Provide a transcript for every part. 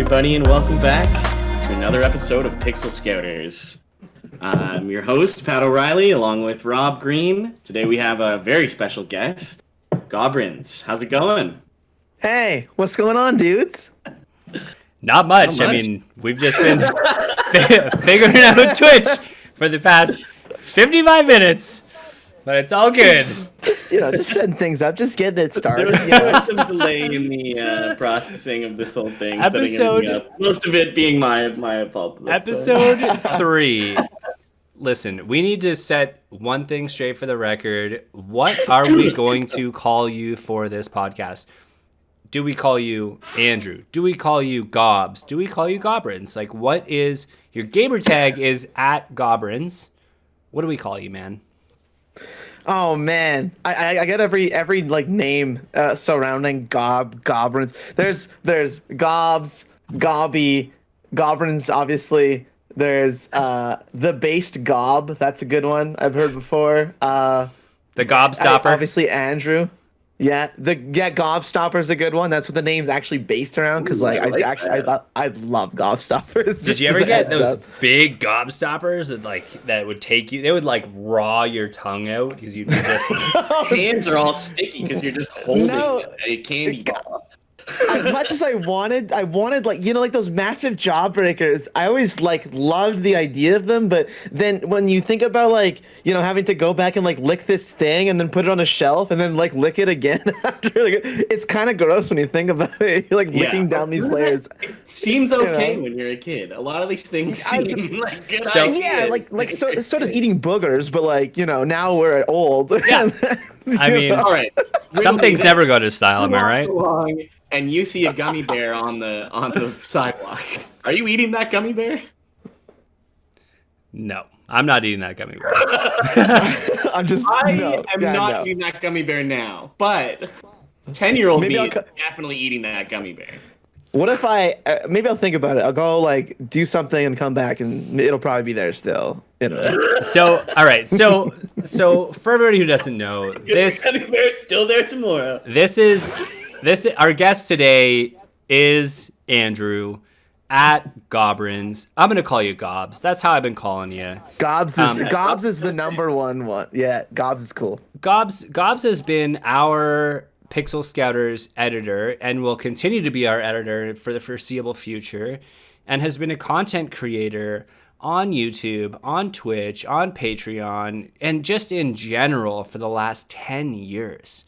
everybody, and welcome back to another episode of Pixel Scouters. I'm your host, Pat O'Reilly, along with Rob Green. Today we have a very special guest, Gobrinz. How's it going? Hey, what's going on, dudes? Not much. I mean, we've just been figuring out Twitch for the past 55 minutes, but it's all good. Just setting things up, just getting it started. There was some delay in the processing of this whole thing. Most of it being my fault. Episode 3. Listen, we need to set one thing straight for the record. What are we going to call you for this podcast? Do we call you Andrew? Do we call you Gobs? Do we call you Gobrinz? Like, what is your gamer tag is at Gobrinz? What do we call you, man? Oh man, I get every like name surrounding Gobrinz. There's Gobs, Gobby, Gobrinz. Obviously, there's the based Gob. That's a good one I've heard before. The Gobstopper. Obviously, Andrew. Yeah, Gobstopper's a good one. That's what the name's actually based around. Because I love Gobstoppers. Did you ever get those big Gobstoppers that would take you? They would like raw your tongue out because you'd be just hands are all sticky because you're just holding a candy ball. As much as I wanted like those massive jawbreakers. I always loved the idea of them, but then when you think about having to go back and lick this thing and then put it on a shelf and then lick it again after, it's kind of gross when you think about it. You're licking down these layers. It seems okay when you're a kid. A lot of these things seem like good ideas. Yeah, so does eating boogers, but now we're old. Yeah. I mean, all right. Some things never go to style, am I right? And you see a gummy bear on the sidewalk. Are you eating that gummy bear? No, I'm not eating that gummy bear. I am not eating that gummy bear now, but 10-year-old me is definitely eating that gummy bear. What if maybe I'll think about it. I'll go do something and come back and it'll probably be there still. So, all right. So for everybody who doesn't know, this gummy bear's still there tomorrow. This our guest today is Andrew at Gobrinz. I'm gonna call you Gobs. That's how I've been calling you. Gobs is the number one. Yeah, Gobs is cool. Gobs has been our Pixel Scouters editor and will continue to be our editor for the foreseeable future, and has been a content creator on YouTube, on Twitch, on Patreon, and just in general for the last 10 years.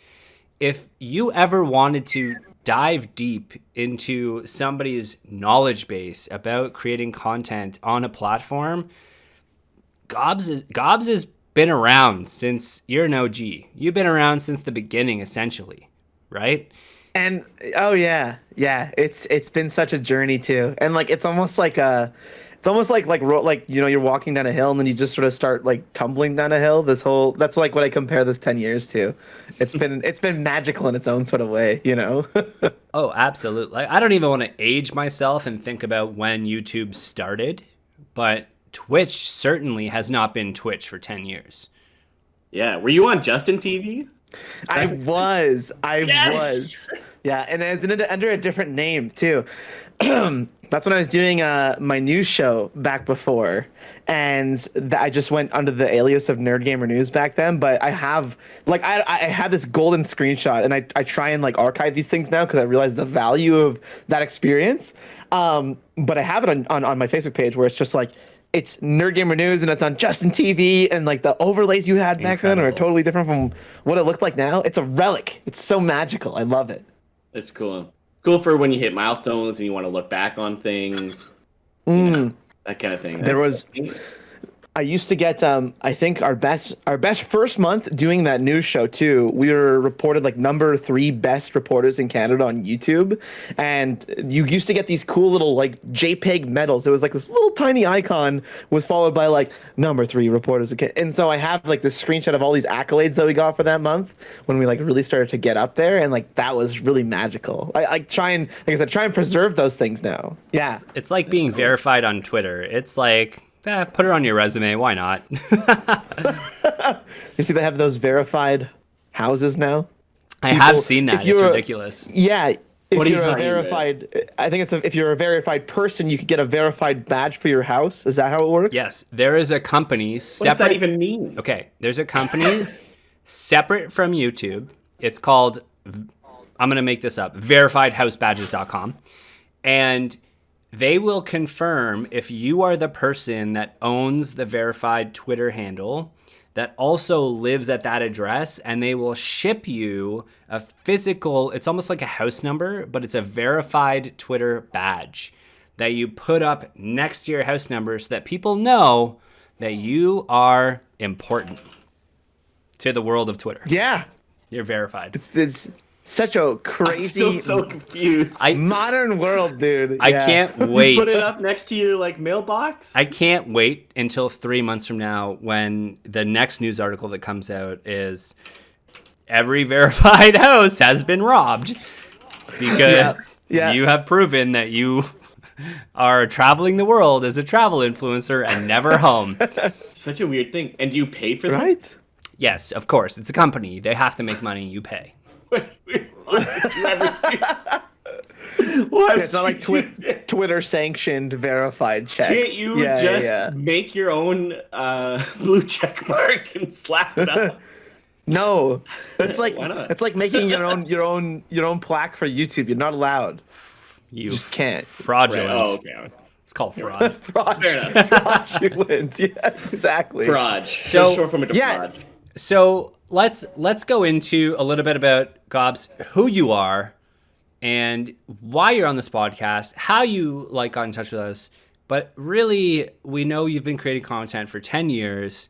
If you ever wanted to dive deep into somebody's knowledge base about creating content on a platform, Gobs has been around since you're an OG. You've been around since the beginning, essentially, right? And it's been such a journey too. And it's almost like you're walking down a hill and then you just sort of start tumbling down a hill. That's what I compare this 10 years to. It's been magical in its own sort of way, Oh, absolutely. I don't even want to age myself and think about when YouTube started, but Twitch certainly has not been Twitch for 10 years. Yeah, were you on Justin TV? I was. Yeah, and it was under a different name too. That's when I was doing my news show back before, and I just went under the alias of Nerd Gamer News back then. But I have I have this golden screenshot, and I try and archive these things now because I realize the value of that experience. But I have it on my Facebook page where it's just it's Nerd Gamer News and it's on Justin TV, and the overlays you had back then are totally different from what it looked like now. It's a relic. It's so magical. I love it. It's cool. Cool for when you hit milestones and you want to look back on things. That kind of thing. I used to get I think our best first month doing that news show too. We were reported number 3 best reporters in Canada on YouTube, and you used to get these cool little JPEG medals. It was this little tiny icon was followed by number 3 reporters in Canada. And so I have this screenshot of all these accolades that we got for that month when we really started to get up there, and that was really magical. I try and try and preserve those things now. Yeah, it's like being verified on Twitter. It's put it on your resume. Why not? You see, they have those verified houses now. I have seen that. It's ridiculous. Yeah. What if you're a verified, I think it's if you're a verified person, you could get a verified badge for your house. Is that how it works? Yes, there is a company separate. What does that even mean? Okay, there's a company separate from YouTube. It's called, I'm going to make this up, verifiedhousebadges.com. And they will confirm if you are the person that owns the verified Twitter handle that also lives at that address, and they will ship you a physical, it's almost like a house number, but it's a verified Twitter badge that you put up next to your house number so that people know that you are important to the world of Twitter. Yeah. You're verified. It's such a crazy, I'm still so confused. modern world, dude. I can't wait. Put it up next to your mailbox. I can't wait until 3 months from now when the next news article that comes out is every verified house has been robbed because you have proven that you are traveling the world as a travel influencer and never home. Such a weird thing. And do you pay for that? Right? Yes, of course. It's a company. They have to make money. You pay. What did you ever do? It's not like Twitter sanctioned verified checks. Can't you just make your own blue check mark and slap it up? No, it's like Why not? it's like making your own plaque for YouTube. You're not allowed. You just can't. Fraudulent. Right. Oh, okay. It's called fraud. Fraudulent. Yeah, exactly. Fraud. So short form of fraud. So let's go into a little bit about Gobs, who you are, and why you're on this podcast, how you got in touch with us. But really, we know you've been creating content for 10 years.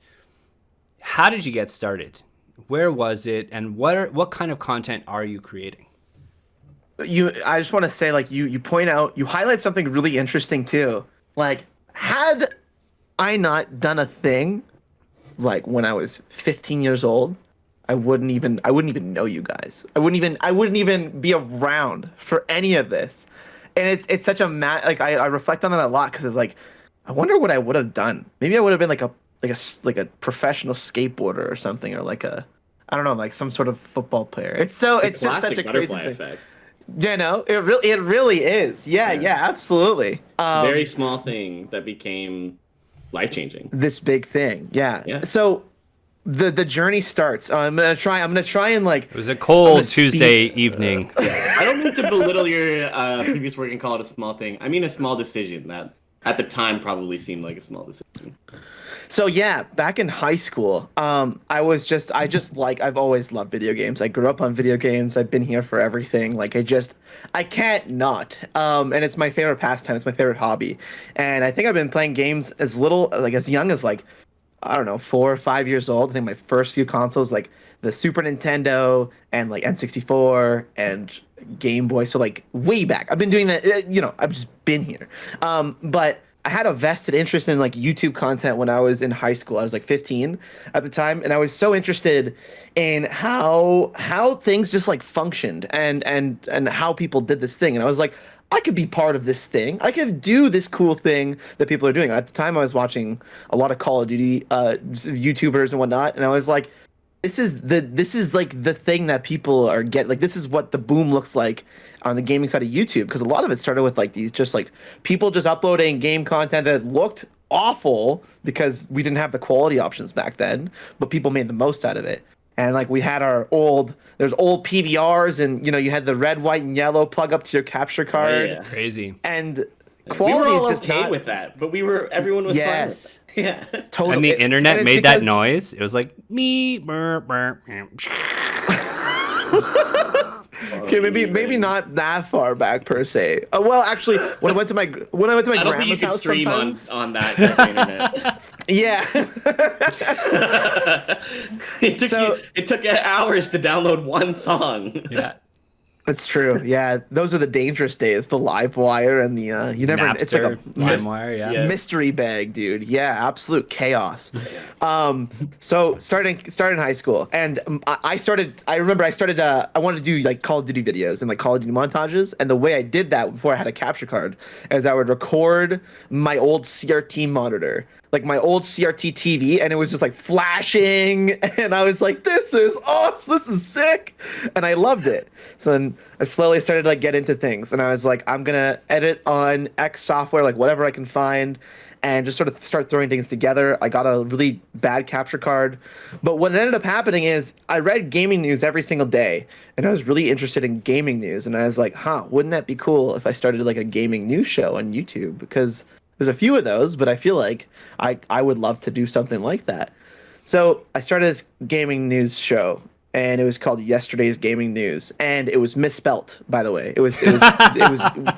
How did you get started? Where was it? And what kind of content are you creating? I just want to say, you point out, you highlight something really interesting too. Had I not done a thing when I was 15 years old, I wouldn't even know you guys. I wouldn't even be around for any of this. And it's such a I reflect on that a lot because it's I wonder what I would have done. Maybe I would have been a professional skateboarder or something, or I don't know, some sort of football player. It's just such a crazy thing. Effect. You know, it really is. Yeah, absolutely. Very small thing that became life-changing. This big thing. Yeah. So the journey starts. I'm gonna try and it was a cold Tuesday evening. Yeah. I don't mean to belittle your previous work and call it a small thing. I mean a small decision that at the time probably seemed like a small decision. So back in high school, I've always loved video games. I grew up on video games. I've been here for everything. I can't not. And it's my favorite pastime. It's my favorite hobby. And I think I've been playing games as young as I don't know, 4 or 5 years old. I think my first few consoles, the Super Nintendo and N64 and Game Boy. So way back, I've been doing that. I've just been here. But I had a vested interest in YouTube content when I was in high school. I was 15 at the time, and I was so interested in how things just functioned and how people did this thing. And I was I could be part of this thing. I could do this cool thing that people are doing. At the time, I was watching a lot of Call of Duty YouTubers and whatnot, and I was this is the thing that people are getting. This is what the boom looks like on the gaming side of YouTube, because a lot of it started with these just people just uploading game content that looked awful because we didn't have the quality options back then, but people made the most out of it. And we had there's old PVRs, and you had the red, white, and yellow plug up to your capture card. Yeah. Crazy. And quality we were all is just okay not with that, but everyone was fine with that. Yeah, totally. And the internet made that noise. It was me. Burr, burr. Okay, maybe not that far back per se. Well, actually, when I went to my grandma's house, sometimes on that internet. Yeah. It took hours to download one song. Yeah. That's true. Yeah, those are the dangerous days. The live wire and the you never. Napster, it's LimeWire, mystery bag, dude. Yeah, absolute chaos. So starting high school, and I remember I started. I wanted to do Call of Duty videos and Call of Duty montages, and the way I did that before I had a capture card is I would record my old CRT monitor like my old CRT TV, and it was just like flashing, and I was like, this is awesome, this is sick, and I loved it. So then I slowly started to like get into things, and I was like, I'm gonna edit on X software, like whatever I can find, and just sort of start throwing things together. I got a really bad capture card. But what ended up happening is I read gaming news every single day, and I was really interested in gaming news. And I was like, wouldn't that be cool if I started like a gaming news show on YouTube? Because there's a few of those, but I feel like I would love to do something like that. So I started this gaming news show, and it was called Yesterday's Gaming News, and it was misspelt, by the way. It was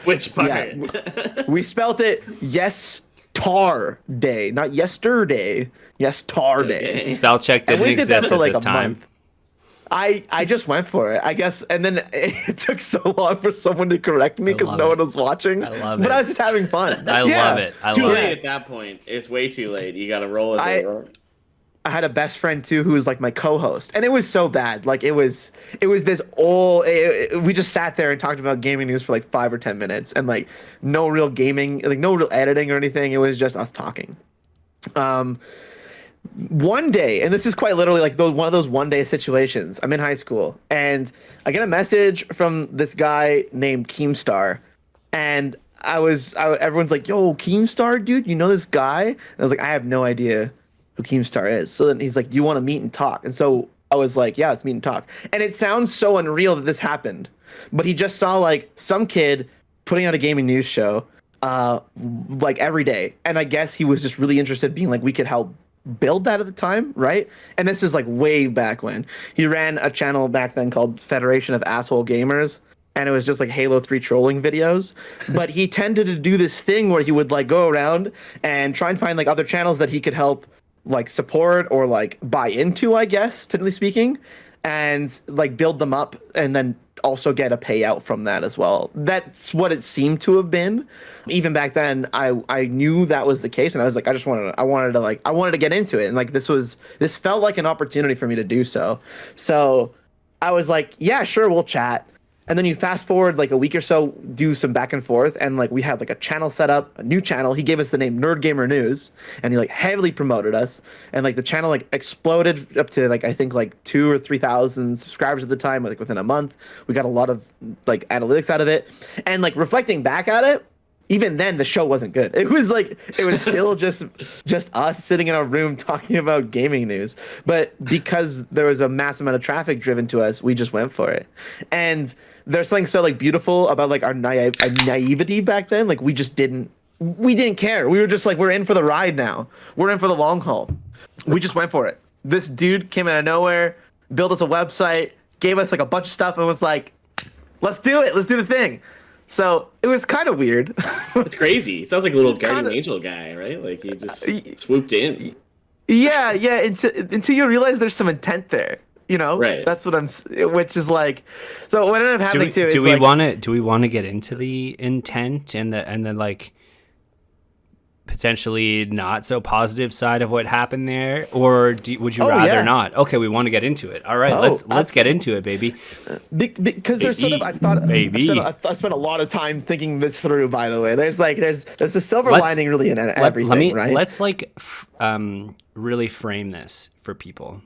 Which part? Yeah, we spelt it Tar Day, not yesterday. Tar Day. Spell check didn't exist at this time. I just went for it, I guess, and then it took so long for someone to correct me because no one was watching. I love but it. I was just having fun. I love it. Too late at that point. It's way too late. You got to roll it. I had a best friend too who was like my co-host, and it was so bad. Like it was this old. We just sat there and talked about gaming news for like 5 or 10 minutes, and like no real gaming, like no real editing or anything. It was just us talking. One day, and this is quite literally like one of those one-day situations. I'm in high school, and I get a message from this guy named Keemstar, and everyone's like, "Yo, Keemstar, dude, you know this guy?" And I was like, "I have no idea who Keemstar is." So then he's like, "Do you want to meet and talk?" And so I was like, "Yeah, let's meet and talk." And it sounds so unreal that this happened, but he just saw like some kid putting out a gaming news show like every day, and I guess he was just really interested, being like, we could help build that at the time, right? And this is like way back when he ran a channel back then called Federation of Asshole Gamers, and it was just like Halo 3 trolling videos. But he tended to do this thing where he would like go around and try and find like other channels that he could help like support or like buy into, I guess, technically speaking, and like build them up and then also get a payout from that as well. That's what it seemed to have been. Even back then, I knew that was the case, and I was like, I wanted to get into it, and like this felt like an opportunity for me to do so. So I was like, yeah, sure, we'll chat. And then you fast forward like a week or so, do some back and forth, and like we had like a channel set up, a new channel. He gave us the name Nerd Gamer News, and he like heavily promoted us, and like the channel like exploded up to like I think like 2,000 or 3,000 subscribers at the time. Like within a month, we got a lot of like analytics out of it, and like reflecting back at it, even then the show wasn't good. It was still just us sitting in a room talking about gaming news. But because there was a mass amount of traffic driven to us, we just went for it. And there's something so like beautiful about like our naivety back then. Like we didn't care. We were just like, we're in for the ride now. We're in for the long haul. We just went for it. This dude came out of nowhere, built us a website, gave us like a bunch of stuff, and was like, let's do it. Let's do the thing. So it was kind of weird. It's crazy. It sounds like a little guardian angel guy, right? Like he just swooped in. Yeah. Until you realize there's some intent there, you know. Right. That's what which is like. So what ended up happening too? Do we want to get into the intent and the like potentially not so positive side of what happened there, or would you rather not? Okay, we want to get into it. All right, let's get into it, baby. Because there's sort of I spent a lot of time thinking this through. By the way, there's a silver lining really in everything, right? Let's really frame this for people.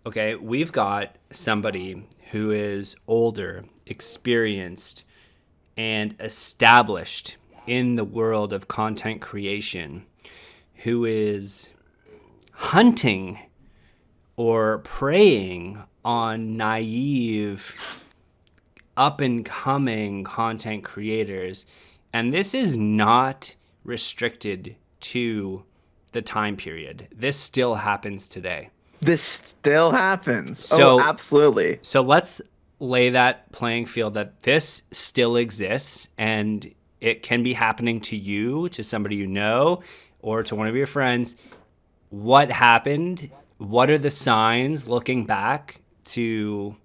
Okay, we've got somebody who is older, experienced, and established in the world of content creation, who is hunting or preying on naive, up-and-coming content creators. And this is not restricted to the time period. This still happens today. This still happens. Absolutely. So let's lay that playing field that this still exists, and it can be happening to you, to somebody you know, or to one of your friends. What happened? What are the signs looking back to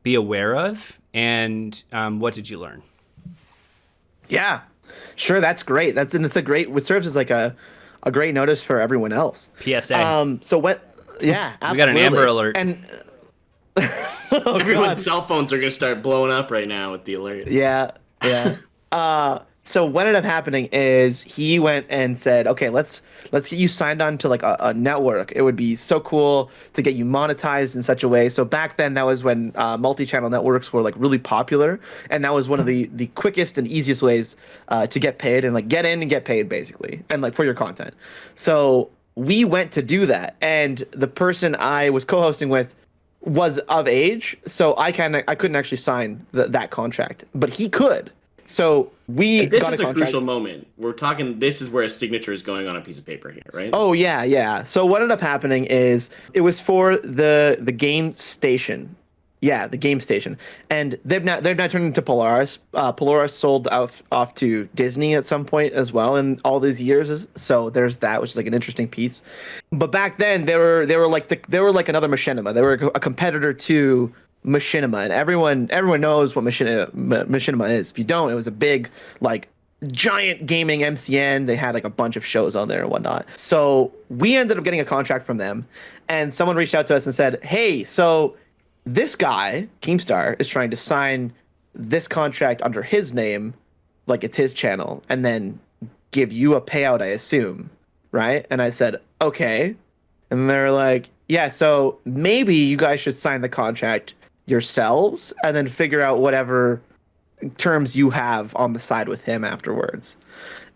be aware of? And what did you learn? Yeah, sure. That's great. It's a great, what serves as like a great notice for everyone else. PSA. So what? Yeah, absolutely. We got an Amber Alert. And everyone's cell phones are going to start blowing up right now with the alert. Yeah. So what ended up happening is he went and said, okay, let's get you signed on to like a network. It would be so cool to get you monetized in such a way. So back then, that was when multi-channel networks were like really popular, and that was one of the quickest and easiest ways to get paid and like get in and get paid basically, and like for your content. So we went to do that, and the person I was co-hosting with was of age, so I couldn't actually sign that contract, but he could. So we this got is a a crucial moment. We're talking. This is where a signature is going on a piece of paper here, right? Oh yeah. So what ended up happening is it was for the game station. Yeah, the game station, and they've now turned into Polaris. Polaris sold off to Disney at some point as well in all these years. So there's that, which is like an interesting piece. But back then they were like another Machinima. They were a competitor to Machinima, and everyone knows what Machinima is. If you don't, it was a big like giant gaming MCN. They had like a bunch of shows on there and whatnot. So we ended up getting a contract from them, and someone reached out to us and said, "Hey, so this guy, Keemstar, is trying to sign this contract under his name, like it's his channel, and then give you a payout, I assume, right?" And I said, "Okay." And they're like, "Yeah, so maybe you guys should sign the contract yourselves and then figure out whatever terms you have on the side with him afterwards."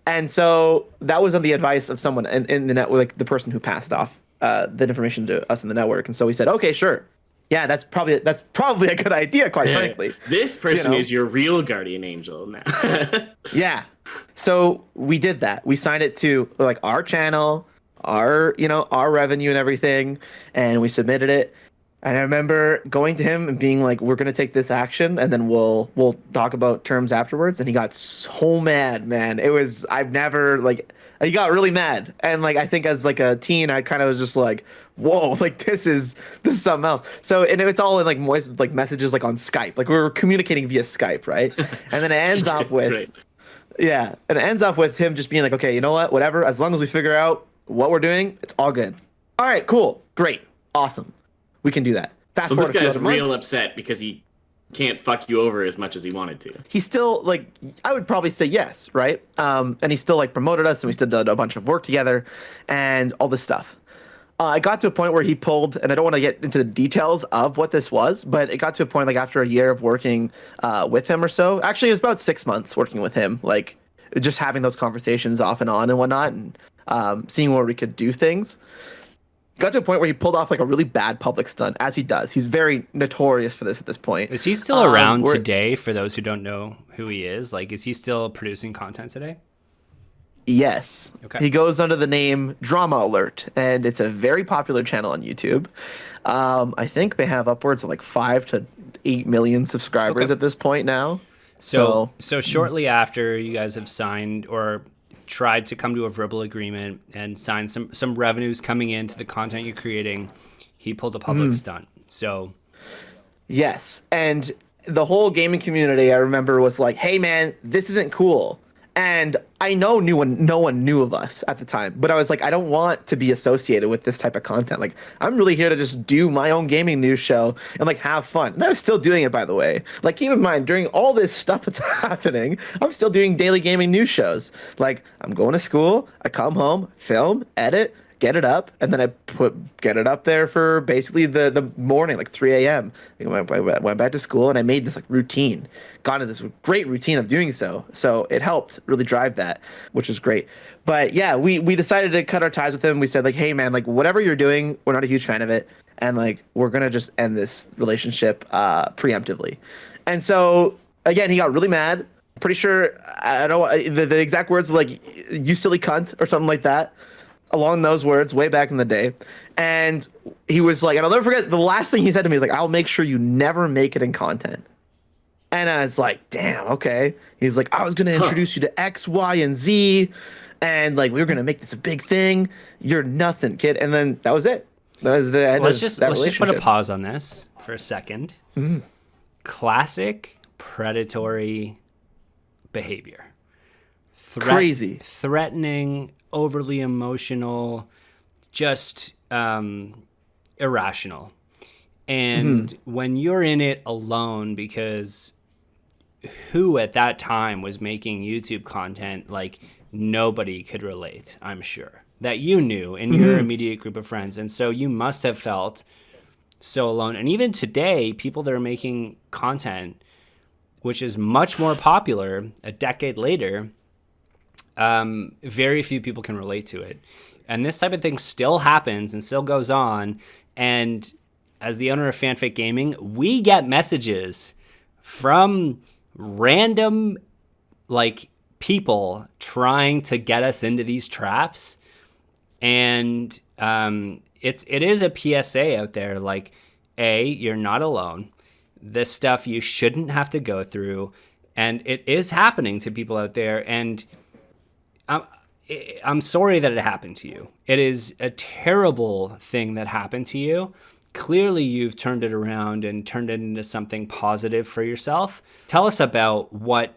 And so that was on the advice of someone in the network, like the person who passed off the information to us in the network. And so we said, "Okay, sure. Yeah, that's probably a good idea, quite frankly." This person is your real guardian angel now. Yeah. So we did that. We signed it to like our channel, our revenue and everything, and we submitted it. And I remember going to him and being like, "We're gonna take this action, and then we'll talk about terms afterwards." And he got so mad, man. He got really mad. And like I think as like a teen, I kind of was just like, "Whoa, like this is something else." So and it's all in like voice like messages like on Skype, like we were communicating via Skype, right? And then it ends off with him just being like, "Okay, you know what? Whatever. As long as we figure out what we're doing, it's all good." All right, cool, great, awesome. We can do that. So this guy's real upset because he can't fuck you over as much as he wanted to. He's still like, I would probably say yes, right? And he still like promoted us, and we still did a bunch of work together, and all this stuff. I got to a point where he pulled, and I don't want to get into the details of what this was, but it got to a point like after a year of working with him or so. Actually, it was about 6 months working with him, like just having those conversations off and on and whatnot, and seeing where we could do things. Got to a point where he pulled off like a really bad public stunt, as he does. He's very notorious for this at this point. Is he still around today? For those who don't know who he is, like, is he still producing content today? Yes. Okay. He goes under the name Drama Alert, and it's a very popular channel on YouTube. I think they have upwards of like 5 to 8 million subscribers at this point now. So shortly after you guys have signed or tried to come to a verbal agreement and sign some revenues coming into the content you're creating, he pulled a public stunt. So yes, and the whole gaming community, I remember, was like, "Hey man, this isn't cool." And I know no one knew of us at the time, but I was like, I don't want to be associated with this type of content. Like, I'm really here to just do my own gaming news show and like have fun. And I was still doing it, by the way. Like, keep in mind, during all this stuff that's happening, I'm still doing daily gaming news shows. Like, I'm going to school, I come home, film, edit, get it up, and then I get it up there for basically the morning, like 3 a.m. I went back to school, and I made this like routine, got into this great routine of doing so. So it helped really drive that, which is great. But yeah, we decided to cut our ties with him. We said like, "Hey man, like whatever you're doing, we're not a huge fan of it, and like we're gonna just end this relationship preemptively." And so again, he got really mad. Pretty sure I don't know the exact words, like "you silly cunt" or something like that, along those words, way back in the day. And he was like, and I'll never forget, the last thing he said to me is like, "I'll make sure you never make it in content." And I was like, damn, okay. He's like, "I was going to introduce you to X, Y, and Z, and like we were going to make this a big thing. You're nothing, kid." And then that was it. That was the end let's just put a pause on this for a second. Mm-hmm. Classic predatory behavior. Crazy. Threatening, overly emotional, just irrational. And when you're in it alone, because who at that time was making YouTube content, like nobody could relate, I'm sure, that you knew in your immediate group of friends. And so you must have felt so alone. And even today, people that are making content, which is much more popular a decade later, very few people can relate to it. And this type of thing still happens and still goes on. And as the owner of Fanfic Gaming, we get messages from random like people trying to get us into these traps. And it is a PSA out there, like, A, you're not alone. This stuff you shouldn't have to go through. And it is happening to people out there. And I'm sorry that it happened to you. It is a terrible thing that happened to you. Clearly, you've turned it around and turned it into something positive for yourself. Tell us about what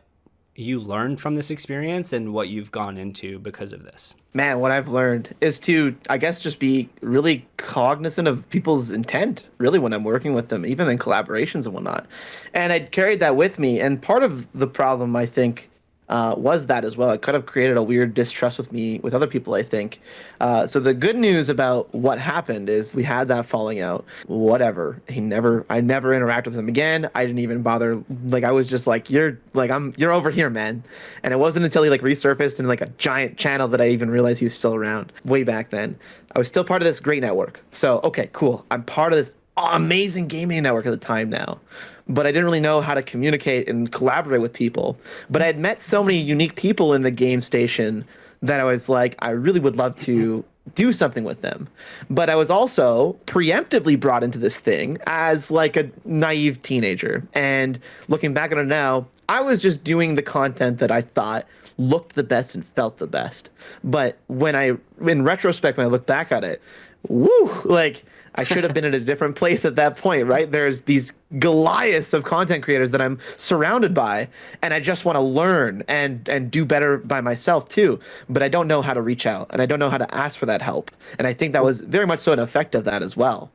you learned from this experience and what you've gone into because of this. Man, what I've learned is to, I guess, just be really cognizant of people's intent, really, when I'm working with them, even in collaborations and whatnot. And I carried that with me. And part of the problem, I think, was that as well. It kind of created a weird distrust with other people, I think. So the good news about what happened is we had that falling out. Whatever. I never interacted with him again. I didn't even bother. Like, I was just like, you're over here, man. And it wasn't until he like resurfaced in like a giant channel that I even realized he was still around way back then. I was still part of this great network. So, okay, cool. I'm part of this amazing gaming network at the time now. But I didn't really know how to communicate and collaborate with people. But I had met so many unique people in the game station that I was like, I really would love to do something with them. But I was also preemptively brought into this thing as like a naive teenager. And looking back on it now, I was just doing the content that I thought looked the best and felt the best. But in retrospect, when I look back at it, woo, like, I should have been in a different place at that point, right? There's these Goliaths of content creators that I'm surrounded by, and I just want to learn and do better by myself too. But I don't know how to reach out, and I don't know how to ask for that help. And I think that was very much so an effect of that as well.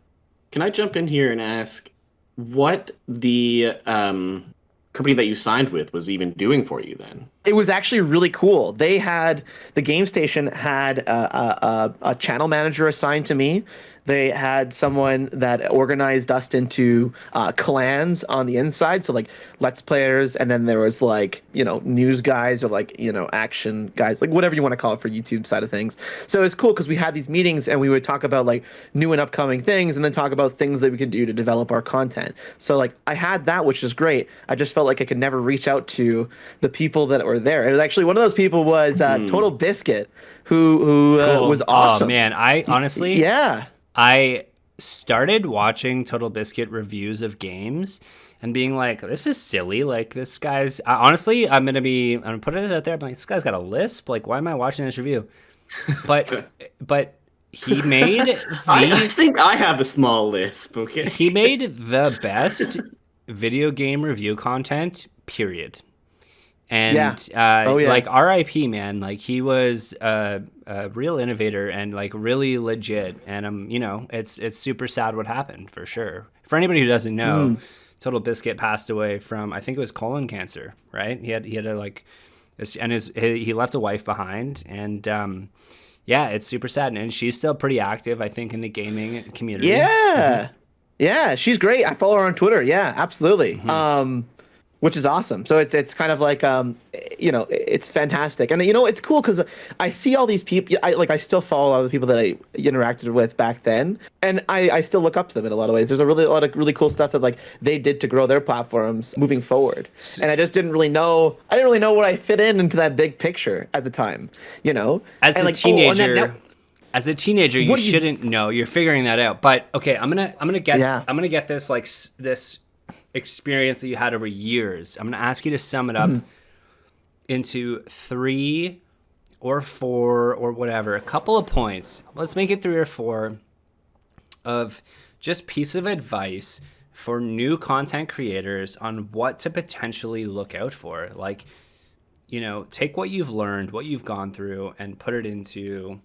Can I jump in here and ask what the company that you signed with was even doing for you then? It was actually really cool. The game station had a channel manager assigned to me. They had someone that organized us into clans on the inside. So like Let's Players, and then there was like, news guys or like, action guys, like whatever you want to call it for YouTube side of things. So it was cool because we had these meetings and we would talk about like new and upcoming things and then talk about things that we could do to develop our content. So like I had that, which was great. I just felt like I could never reach out to the people that were there. And actually one of those people was Total Biscuit, who cool. Was awesome. Oh man, I honestly... Yeah. I started watching Total Biscuit reviews of games and being like, this is silly. Like, this guy's... honestly, I'm going to put it out there. I'm like, this guy's got a lisp. Like, why am I watching this review? But he made I think I have a small lisp, okay? He made the best video game review content, period. And like RIP, man, like he was a real innovator and like really legit. And it's super sad what happened for sure. For anybody who doesn't know, Total Biscuit passed away from, I think it was colon cancer, right? He had a like, and he left a wife behind, and it's super sad. And she's still pretty active, I think, in the gaming community. Yeah, yeah, she's great. I follow her on Twitter. Yeah, absolutely. Which is awesome. So it's kind of like it's fantastic, and it's cool because I see all these people. I still follow a lot of the people that I interacted with back then, and I still look up to them in a lot of ways. There's a lot of really cool stuff that like they did to grow their platforms moving forward, and I just didn't really know. I didn't really know where I fit into that big picture at the time. As a teenager. As a teenager, you shouldn't know. You're figuring that out. But okay, I'm gonna get this like this experience that you had over years. I'm going to ask you to sum it up into 3 or 4 or whatever, a couple of points. Let's make it 3 or 4 of just piece of advice for new content creators on what to potentially look out for. Like, take what you've learned, what you've gone through, and put it into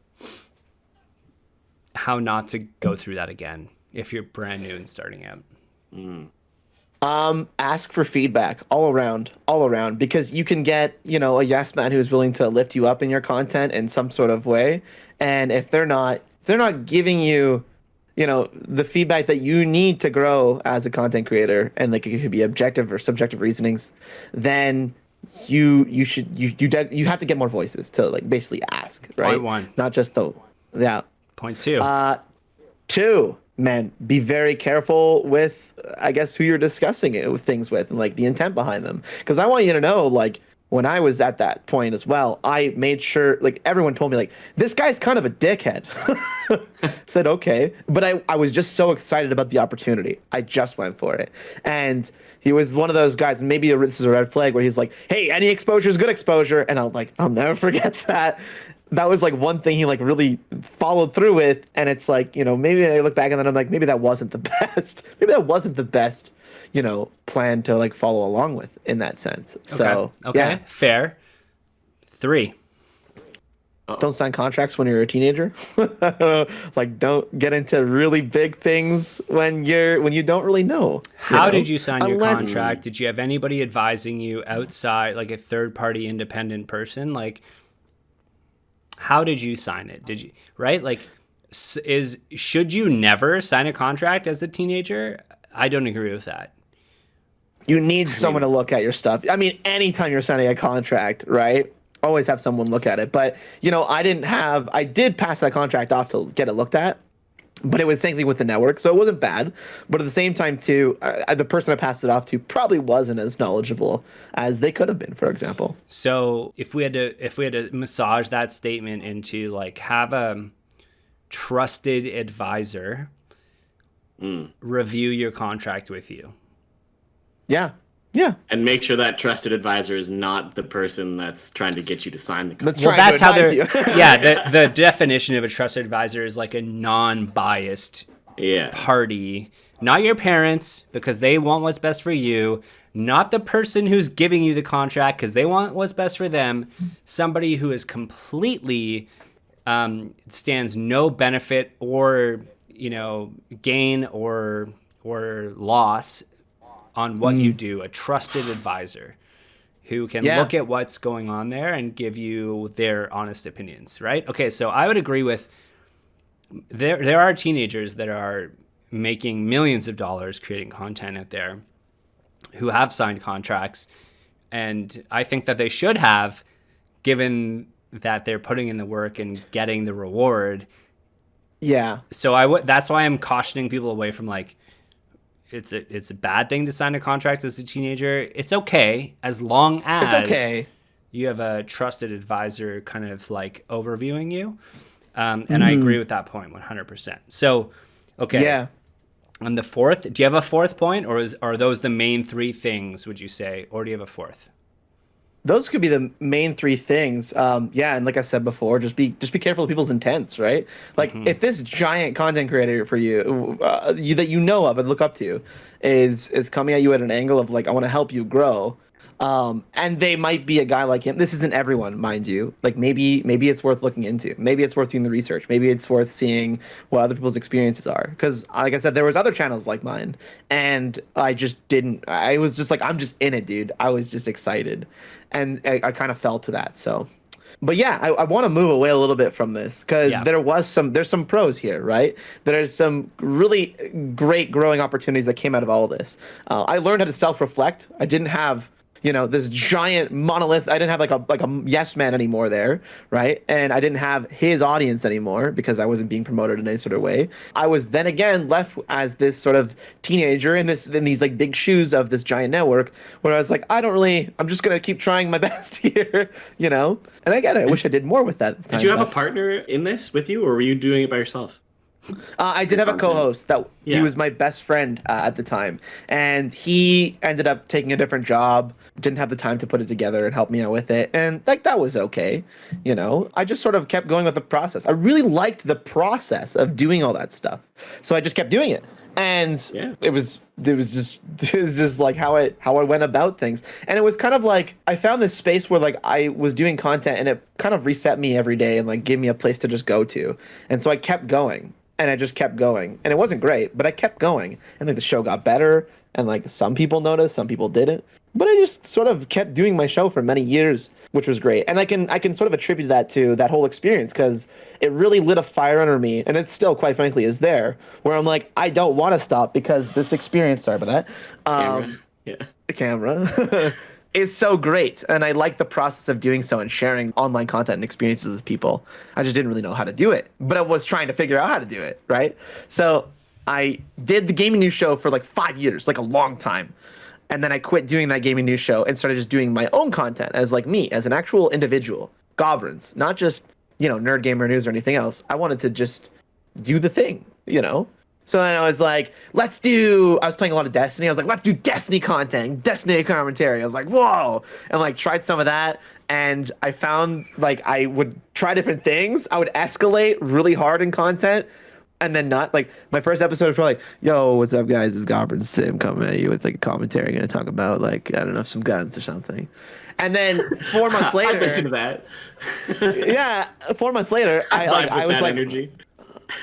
how not to go through that again if you're brand new and starting out. Ask for feedback all around, because you can get, a yes man who's willing to lift you up in your content in some sort of way. And if they're not giving you, the feedback that you need to grow as a content creator, and like it could be objective or subjective reasonings, then you have to get more voices to like basically ask, right? Point one. Not just yeah. Point two. Two, man, be very careful with, I guess, who you're discussing it with things with, and like the intent behind them. Because I want you to know, like, when I was at that point as well, I made sure, like, everyone told me, like, this guy's kind of a dickhead. Said, okay. But I was just so excited about the opportunity. I just went for it. And he was one of those guys, and maybe this is a red flag, where he's like, hey, any exposure is good exposure. And I'm like, I'll never forget that. That was like one thing he like really followed through with. And it's like, maybe I look back and then I'm like, maybe that wasn't the best. Maybe that wasn't the best, plan to like follow along with in that sense. So, okay. Yeah. Fair. 3. Don't sign contracts when you're a teenager. Like, don't get into really big things when you don't really know. How did you sign your contract? Did you have anybody advising you outside, like a third-party independent person? Like, how did you sign it? Did you, right? Like, should you never sign a contract as a teenager? I don't agree with that. You need someone to look at your stuff. I mean, anytime you're signing a contract, right? Always have someone look at it. But, I did pass that contract off to get it looked at, but it was the same thing with the network. So it wasn't bad. But at the same time, too, the person I passed it off to probably wasn't as knowledgeable as they could have been, for example. So if we had to massage that statement into like, have a trusted advisor review your contract with you. Yeah. Yeah. And make sure that trusted advisor is not the person that's trying to get you to sign the contract. Well, that's how they're yeah, the definition of a trusted advisor is like a non-biased party, not your parents, because they want what's best for you, not the person who's giving you the contract because they want what's best for them, somebody who is completely stands no benefit or gain or loss on what you do, a trusted advisor who can look at what's going on there and give you their honest opinions, right? Okay, so I would agree with there are teenagers that are making millions of dollars creating content out there who have signed contracts, and I think that they should have, given that they're putting in the work and getting the reward. Yeah. So that's why I'm cautioning people away from like, it's a bad thing to sign a contract as a teenager. It's okay as long as you have a trusted advisor kind of like overviewing you. And I agree with that point 100%. So, okay. Yeah. And the fourth, do you have a fourth point, or are those the main 3 things, would you say? Or do you have a fourth? Those could be the main 3 things. And like I said before, just be careful of people's intents, right? Like if this giant content creator for you, that you know of and look up to, is coming at you at an angle of like, I want to help you grow, and they might be a guy like him. This isn't everyone, mind you. Like maybe it's worth looking into. Maybe it's worth doing the research. Maybe it's worth seeing what other people's experiences are. Because like I said, there was other channels like mine, and I just didn't. I was just like, I'm just in it, dude. I was just excited. And I kind of fell to that. So, but yeah, I want to move away a little bit from this because there's some pros here, right? There's some really great growing opportunities that came out of all of this. I learned how to self-reflect. I didn't have this giant monolith. I didn't have like a yes man anymore there, right? And I didn't have his audience anymore because I wasn't being promoted in any sort of way. I was then again left as this sort of teenager in these like big shoes of this giant network where I was like, I'm just gonna keep trying my best here, And I get it. I wish I did more with that. Did you have a partner in this with you, or were you doing it by yourself? I did have a co-host he was my best friend at the time, and he ended up taking a different job, didn't have the time to put it together and help me out with it, and like that was okay. I just sort of kept going with the process. I really liked the process of doing all that stuff, so I just kept doing it, and it was just like how I went about things. And it was kind of like I found this space where like I was doing content and it kind of reset me every day and like gave me a place to just go to, and so I kept going. And I just kept going. And it wasn't great, but I kept going. And like the show got better and like some people noticed, some people didn't. But I just sort of kept doing my show for many years, which was great. And I can sort of attribute that to that whole experience because it really lit a fire under me, and it still, quite frankly, is there. Where I'm like, I don't want to stop because this experience. Sorry about that. The camera is so great, and I like the process of doing so and sharing online content and experiences with people. I just didn't really know how to do it, but I was trying to figure out how to do it. Right. So I did the gaming news show for like 5 years, like a long time. And then I quit doing that gaming news show and started just doing my own content as like me, as an actual individual, Gobrinz, not just, Nerd Gamer News or anything else. I wanted to just do the thing, So then I was like, I was playing a lot of Destiny. I was like, let's do Destiny content, Destiny commentary. I was like, whoa. And like tried some of that. And I found like I would try different things. I would escalate really hard in content. And then not like my first episode was probably, yo, what's up, guys? It's Gobrinz Sim coming at you with like a commentary. Going to talk about like, I don't know, some guns or something. And then 4 months later, I listened to that. Yeah, 4 months later, I was like, energy.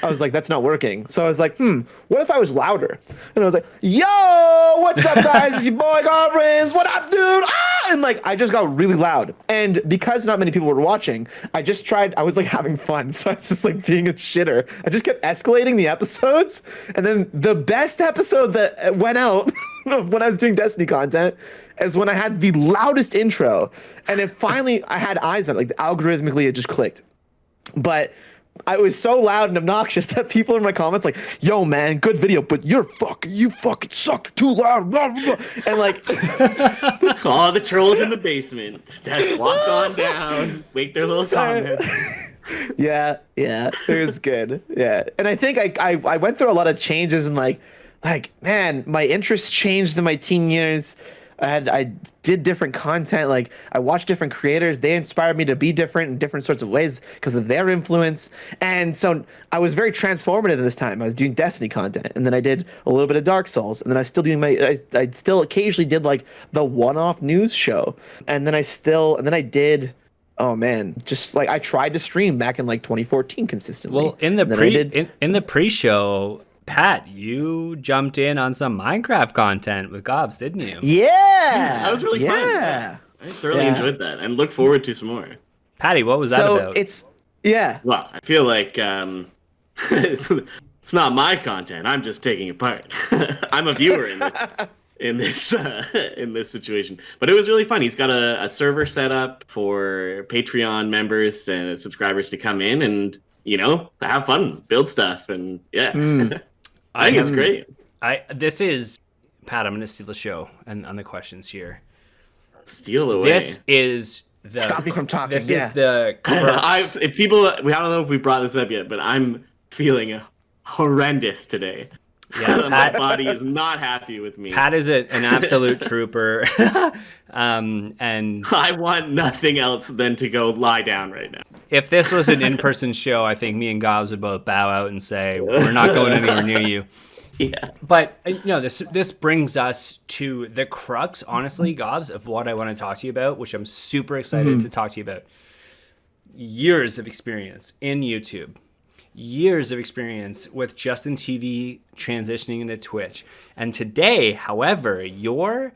I was like, that's not working. So I was like, what if I was louder? And I was like, yo, what's up, guys? It's your boy Gobrinz. What up, dude? Ah! And like, I just got really loud. And because not many people were watching, I was like having fun. So I was just like being a shitter. I just kept escalating the episodes. And then the best episode that went out when I was doing Destiny content is when I had the loudest intro. And it finally, I had eyes on it. Like algorithmically, it just clicked. But I was so loud and obnoxious that people in my comments like, yo man, good video, but you fucking suck, too loud, blah, blah, blah. And like all the trolls in the basement just walk on down, make their little comments. Yeah, it was good. Yeah. And I think I went through a lot of changes and like man, my interests changed in my teen years. I did different content. Like I watched different creators. They inspired me to be different in different sorts of ways because of their influence. And so I was very transformative this time. I was doing Destiny content, and then I did a little bit of Dark Souls, and then I was still doing I still occasionally did like the one-off news show, and then I did. Oh man, just like I tried to stream back in like 2014 consistently. Well, in the pre-show, Pat, you jumped in on some Minecraft content with Gobs, didn't you? Yeah, that was really fun. Yeah, I thoroughly enjoyed that and look forward to some more. Patty, what was that about? Well, I feel like it's not my content. I'm just taking it part. I'm a viewer in this situation. But it was really fun. He's got a server set up for Patreon members and subscribers to come in and have fun, build stuff, and I think it's great. This is Pat. I'm going to steal the show and on the questions here. Steal away. This is the stop me from talking. This is the. We don't know if we brought this up yet, but I'm feeling horrendous today. Yeah, my body is not happy with me. Pat is an absolute trooper, and I want nothing else than to go lie down right now. If this was an in-person show, I think me and Gobs would both bow out and say, we're not going anywhere near you. Yeah. But, this brings us to the crux, honestly, Gobs, of what I want to talk to you about, which I'm super excited to talk to you about. Years of experience in YouTube. Years of experience with Justin TV transitioning into Twitch. And today, however, you're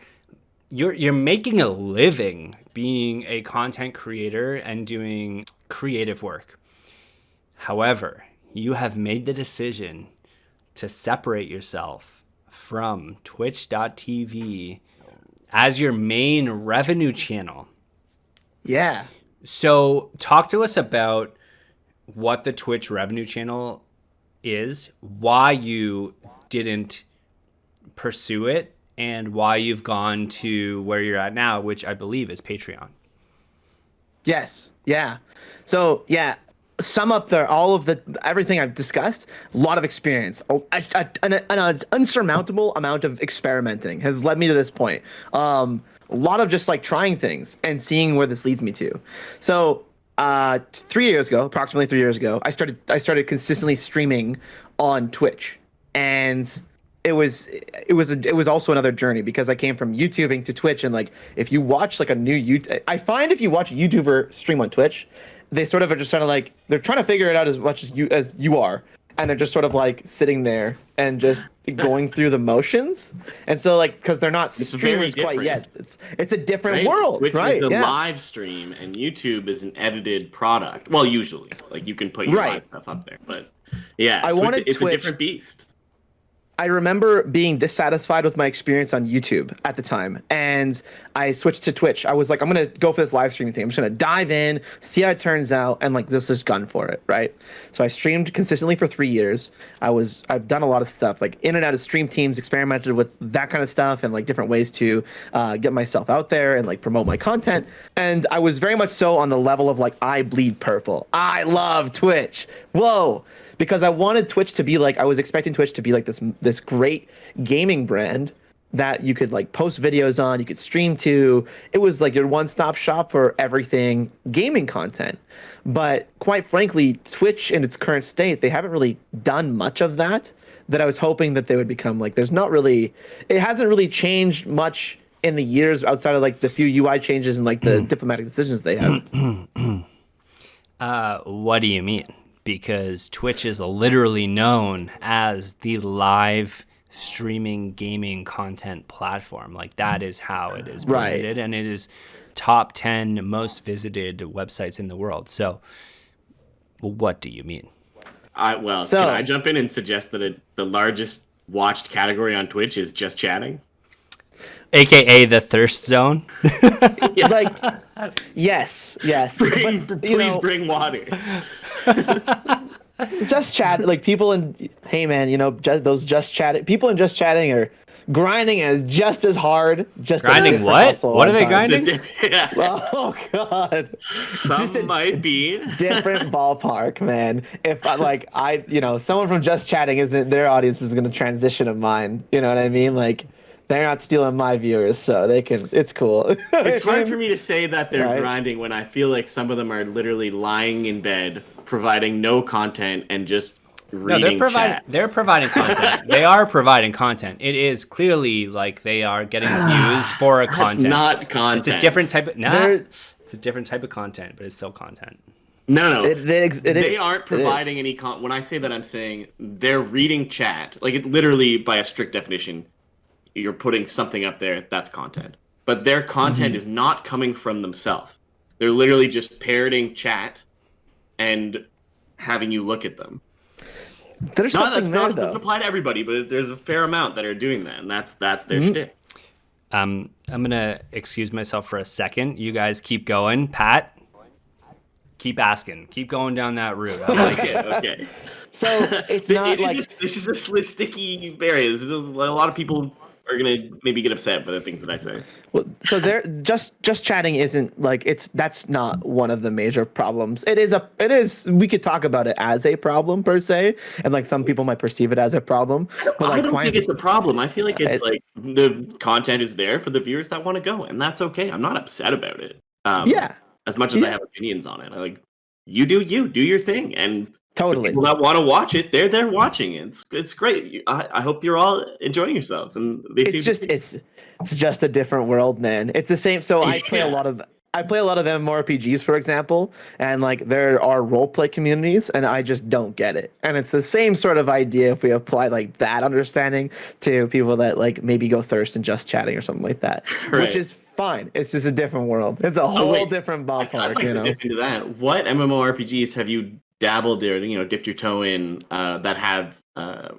making a living being a content creator and doing creative work. However, you have made the decision to separate yourself from twitch.tv as your main revenue channel. Yeah. So talk to us about what the Twitch revenue channel is, why you didn't pursue it, and why you've gone to where you're at now, which I believe is Patreon. Yes. Yeah. So yeah, sum up everything I've discussed. A lot of experience, an unsurmountable amount of experimenting has led me to this point. A lot of just like trying things and seeing where this leads me to. So approximately 3 years ago, I started consistently streaming on Twitch, and it was also another journey because I came from YouTubing to Twitch, and like if you watch like a new I find if you watch a YouTuber stream on Twitch, they sort of are just kind of like they're trying to figure it out as much as you are, and they're just sort of like sitting there and just going through the motions. And so like, because they're not streamers quite yet, it's a different world, Which right? is the live stream, and YouTube is an edited product. Well, usually, like you can put your live stuff up there, but yeah, it's Twitch, a different beast. I remember being dissatisfied with my experience on YouTube at the time, and I switched to Twitch. I was like, I'm gonna go for this live streaming thing. I'm just gonna dive in, see how it turns out, and like this is gun for it, right? So I streamed consistently for 3 years. I've done a lot of stuff, like in and out of stream teams, experimented with that kind of stuff and like different ways to get myself out there and like promote my content. And I was very much so on the level of like, I bleed purple. I love Twitch. Whoa. Because I wanted Twitch to be like, I was expecting Twitch to be like this great gaming brand that you could like post videos on, you could stream to. It was like your one-stop shop for everything gaming content. But quite frankly, Twitch in its current state, they haven't really done much of that I was hoping that they would become. Like, it hasn't really changed much in the years outside of like the few UI changes and like the diplomatic decisions they have. What do you mean? Because Twitch is literally known as the live streaming gaming content platform. Like, that is how it is branded, and it is top 10 most visited websites in the world. So what do you mean? Can I jump in and suggest that the largest watched category on Twitch is just chatting? AKA the thirst zone. Like, yes. Please bring water. Just chat, like people in, hey man, people in just chatting are grinding as just as hard. Grinding what? What are they grinding? Oh god, Some might be different ballpark, man. If someone from just chatting isn't their audience is going to transition of mine. You know what I mean? Like, they're not stealing my viewers, so they can. It's cool. It's hard for me to say that they're grinding when I feel like some of them are literally lying in bed, providing no content and just reading chat. They're providing content. They are providing content. It is clearly like they are getting views for a content. It's not content. It's a different type of. It's a different type of content, but it's still content. No. They aren't providing any content. When I say that, I'm saying they're reading chat. Like, it literally, by a strict definition, you're putting something up there, that's content. But their content is not coming from themselves. They're literally just parroting chat and having you look at them. There's something there, though. Doesn't apply to everybody, but there's a fair amount that are doing that, and that's their shtick. I'm gonna excuse myself for a second. You guys keep going. Pat, keep asking. Keep going down that route. I like it. Okay. So it's not this is a sticky area. A lot of people are gonna maybe get upset by the things that I say. Well, so they're just chatting isn't like that's not one of the major problems. It is we could talk about it as a problem per se, and like some people might perceive it as a problem. But I don't think it's a problem. I feel like it's like the content is there for the viewers that want to go, and that's okay. I'm not upset about it. As much as I have opinions on it, I like you do your thing, and totally. People that want to watch it, they're watching it. It's great. I hope you're all enjoying yourselves. And it's just a different world, man. It's the same. So I play a lot of MMORPGs, for example, and like there are roleplay communities, and I just don't get it. And it's the same sort of idea if we apply like that understanding to people that like maybe go thirst and just chatting or something like that, which is fine. It's just a different world. It's a whole different ballpark. I'd like to dip into that. What MMORPGs have you dabbled or dipped your toe in that have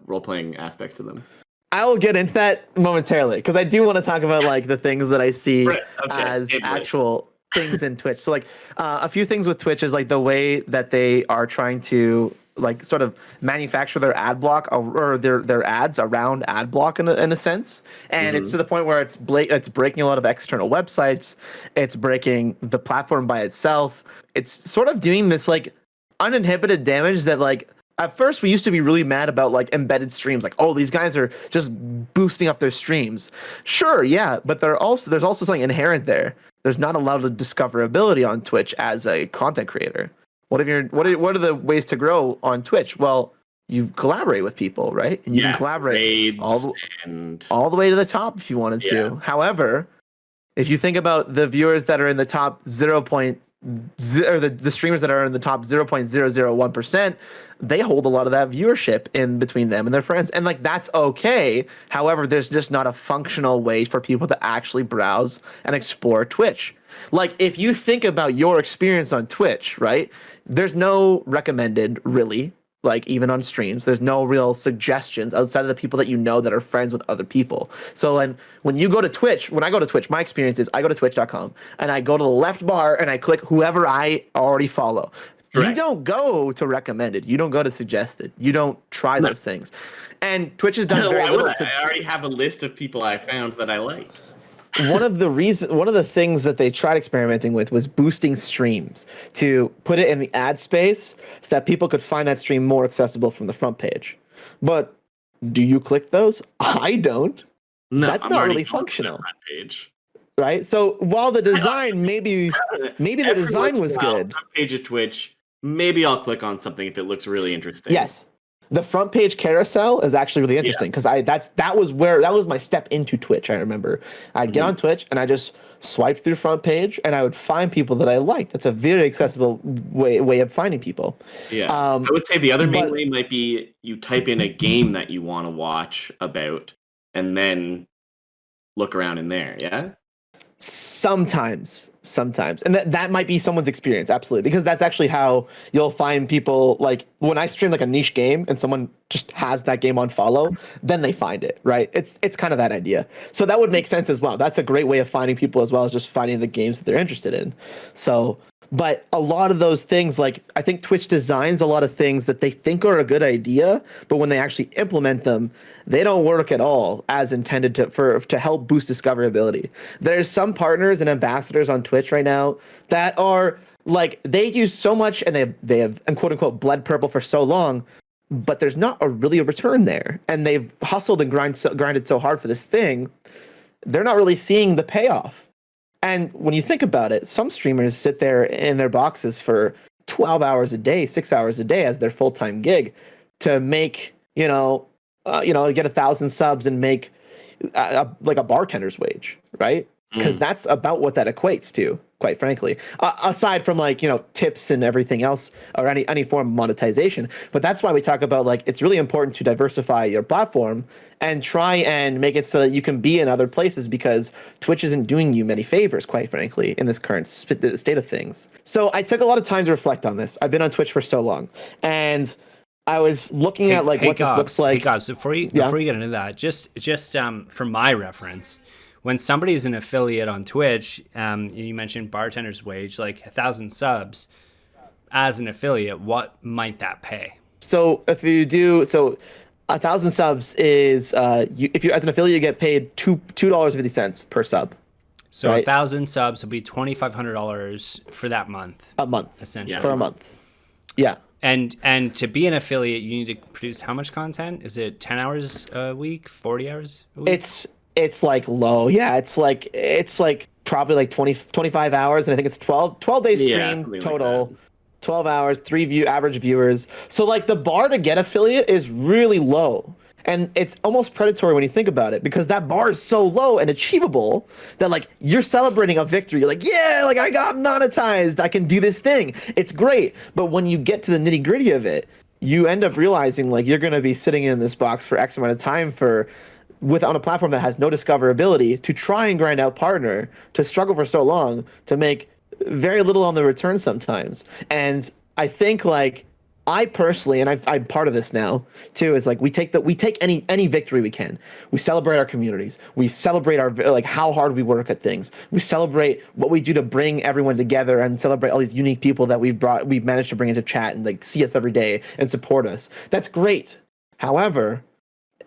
role-playing aspects to them? I will get into that momentarily because I do want to talk about like the things that I see as actual things in Twitch. So like a few things with Twitch is like the way that they are trying to like sort of manufacture their ad block or their ads around ad block in a sense, and it's to the point where it's breaking a lot of external websites. It's breaking the platform by itself. It's sort of doing this like uninhibited damage that like at first we used to be really mad about like embedded streams, like, oh, these guys are just boosting up their streams. Sure, yeah, but there's also something inherent there. There's not a lot of discoverability on Twitch as a content creator. What are the ways to grow on Twitch? Well, you collaborate with people, right? And you can collaborate all the way to the top if you wanted to. However, if you think about the viewers that are in the top 0.0 or the streamers that are in the top 0.001%, they hold a lot of that viewership in between them and their friends. And like, that's okay. However, there's just not a functional way for people to actually browse and explore Twitch. Like, if you think about your experience on Twitch, right? There's no recommended, really. Like, even on streams, there's no real suggestions outside of the people that you know that are friends with other people. So when you go to Twitch, when I go to Twitch, my experience is I go to twitch.com and I go to the left bar and I click whoever I already follow. Correct. You don't go to recommended. You don't go to suggested. You don't try those things. And Twitch has done very little. I already have a list of people I found that I like. One of the things that they tried experimenting with was boosting streams to put it in the ad space so that people could find that stream more accessible from the front page. But do you click those? I don't. No, that's not really functional. Page. Right? So while the design maybe the design was good. Front page of Twitch, maybe I'll click on something if it looks really interesting. Yes. The front page carousel is actually really interesting because that was my step into Twitch. I remember I'd get on Twitch and I just swipe through front page and I would find people that I liked. That's a very accessible way of finding people. Yeah, I would say the other main way might be you type in a game that you want to watch about and then look around in there. Yeah. Sometimes, and that might be someone's experience, absolutely, because that's actually how you'll find people. Like when I stream like a niche game and someone just has that game on follow, then they find it, right? It's kind of that idea. So that would make sense as well. That's a great way of finding people as well as just finding the games that they're interested in. So, but a lot of those things, like I think Twitch designs a lot of things that they think are a good idea, but when they actually implement them, they don't work at all as intended to help boost discoverability. There's some partners and ambassadors on Twitch right now that are like, they do so much and they have and quote unquote bled purple for so long, but there's not really a return there. And they've hustled and grinded so hard for this thing, they're not really seeing the payoff. And when you think about it, some streamers sit there in their boxes for 12 hours a day, 6 hours a day as their full-time gig to make, get 1,000 subs and make like a bartender's wage, right? Because that's about what that equates to, quite frankly, aside from tips and everything else or any form of monetization. But that's why we talk about it's really important to diversify your platform and try and make it so that you can be in other places, because Twitch isn't doing you many favors, quite frankly, in this current state of things. So I took a lot of time to reflect on this. I've been on Twitch for so long, and I was looking at what this looks like. Hey, Gobs, before you get into that, just for my reference, when somebody is an affiliate on Twitch, you mentioned bartender's wage, 1,000 subs as an affiliate, what might that pay? So if you do, 1,000 subs is, if you as an affiliate, you get paid $2.50 per sub. So right? 1,000 subs will be $2,500 for that month. A month, essentially. For a month. Yeah. And to be an affiliate, you need to produce how much content? Is it 10 hours a week, 40 hours a week? It's low. Yeah, it's probably 25 hours, and I think it's 12 days stream total. Like 12 hours, average viewers. So the bar to get affiliate is really low. And it's almost predatory when you think about it, because that bar is so low and achievable that you're celebrating a victory. You're like, yeah, I got monetized. I can do this thing. It's great. But when you get to the nitty gritty of it, you end up realizing you're going to be sitting in this box for X amount of time on a platform that has no discoverability, to try and grind out partner, to struggle for so long, to make very little on the return sometimes. And I think I personally, and I'm part of this now too, is we take any victory we can. We celebrate our communities. We celebrate our how hard we work at things. We celebrate what we do to bring everyone together and celebrate all these unique people that we've managed to bring into chat and see us every day and support us. That's great. However,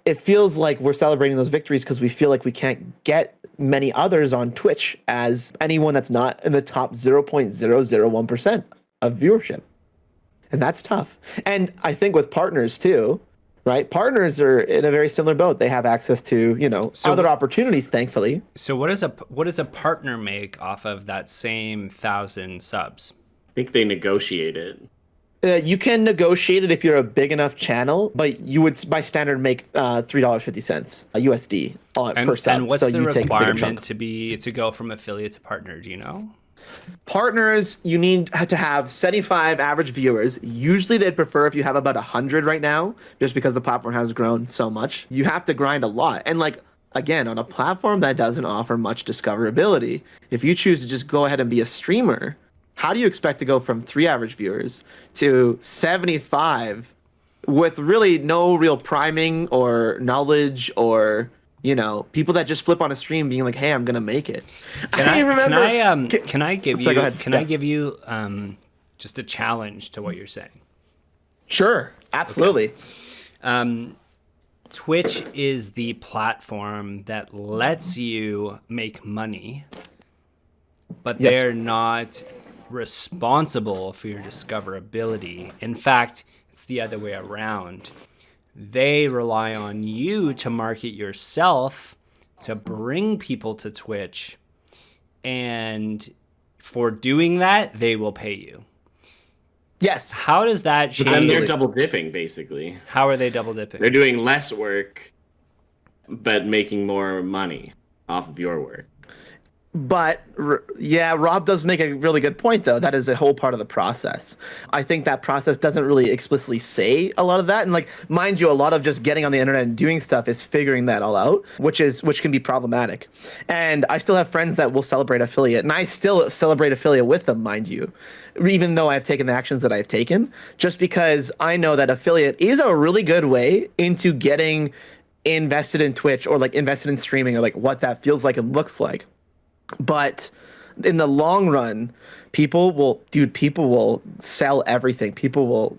it feels like we're celebrating those victories because we feel like we can't get many others on Twitch as anyone that's not in the top 0.001% of viewership. And that's tough. And I think with partners too, right? Partners are in a very similar boat. They have access to, other opportunities, thankfully. So what does a partner make off of that same 1,000 subs? I think they negotiate it. You can negotiate it if you're a big enough channel, but you would, by standard, make $3.50 USD per sub. And what's the requirement to go from affiliate to partner? Do you know? Partners, you need to have 75 average viewers. Usually they'd prefer if you have about 100 right now, just because the platform has grown so much. You have to grind a lot. And like, again, on a platform that doesn't offer much discoverability, if you choose to just go ahead and be a streamer, how do you expect to go from 3 average viewers to 75 with really no real priming or knowledge or, you know, people that just flip on a stream being like, "Hey, I'm gonna make it." Can I give you just a challenge to what you're saying? Sure, absolutely. Okay. Twitch is the platform that lets you make money, but they're not responsible for your discoverability. In fact, it's the other way around. They rely on you to market yourself, to bring people to Twitch, and for doing that, they will pay you. Yes. How does that change? But then they're double dipping, basically. How are they double dipping? They're doing less work, but making more money off of your work. But yeah, Rob does make a really good point, though. That is a whole part of the process. I think that process doesn't really explicitly say a lot of that. And like, mind you, a lot of just getting on the internet and doing stuff is figuring that all out, which can be problematic. And I still have friends that will celebrate affiliate, and I still celebrate affiliate with them, mind you, even though I've taken the actions that I've taken, just because I know that affiliate is a really good way into getting invested in Twitch or like invested in streaming or like what that feels like and looks like. But in the long run, people will sell everything. People will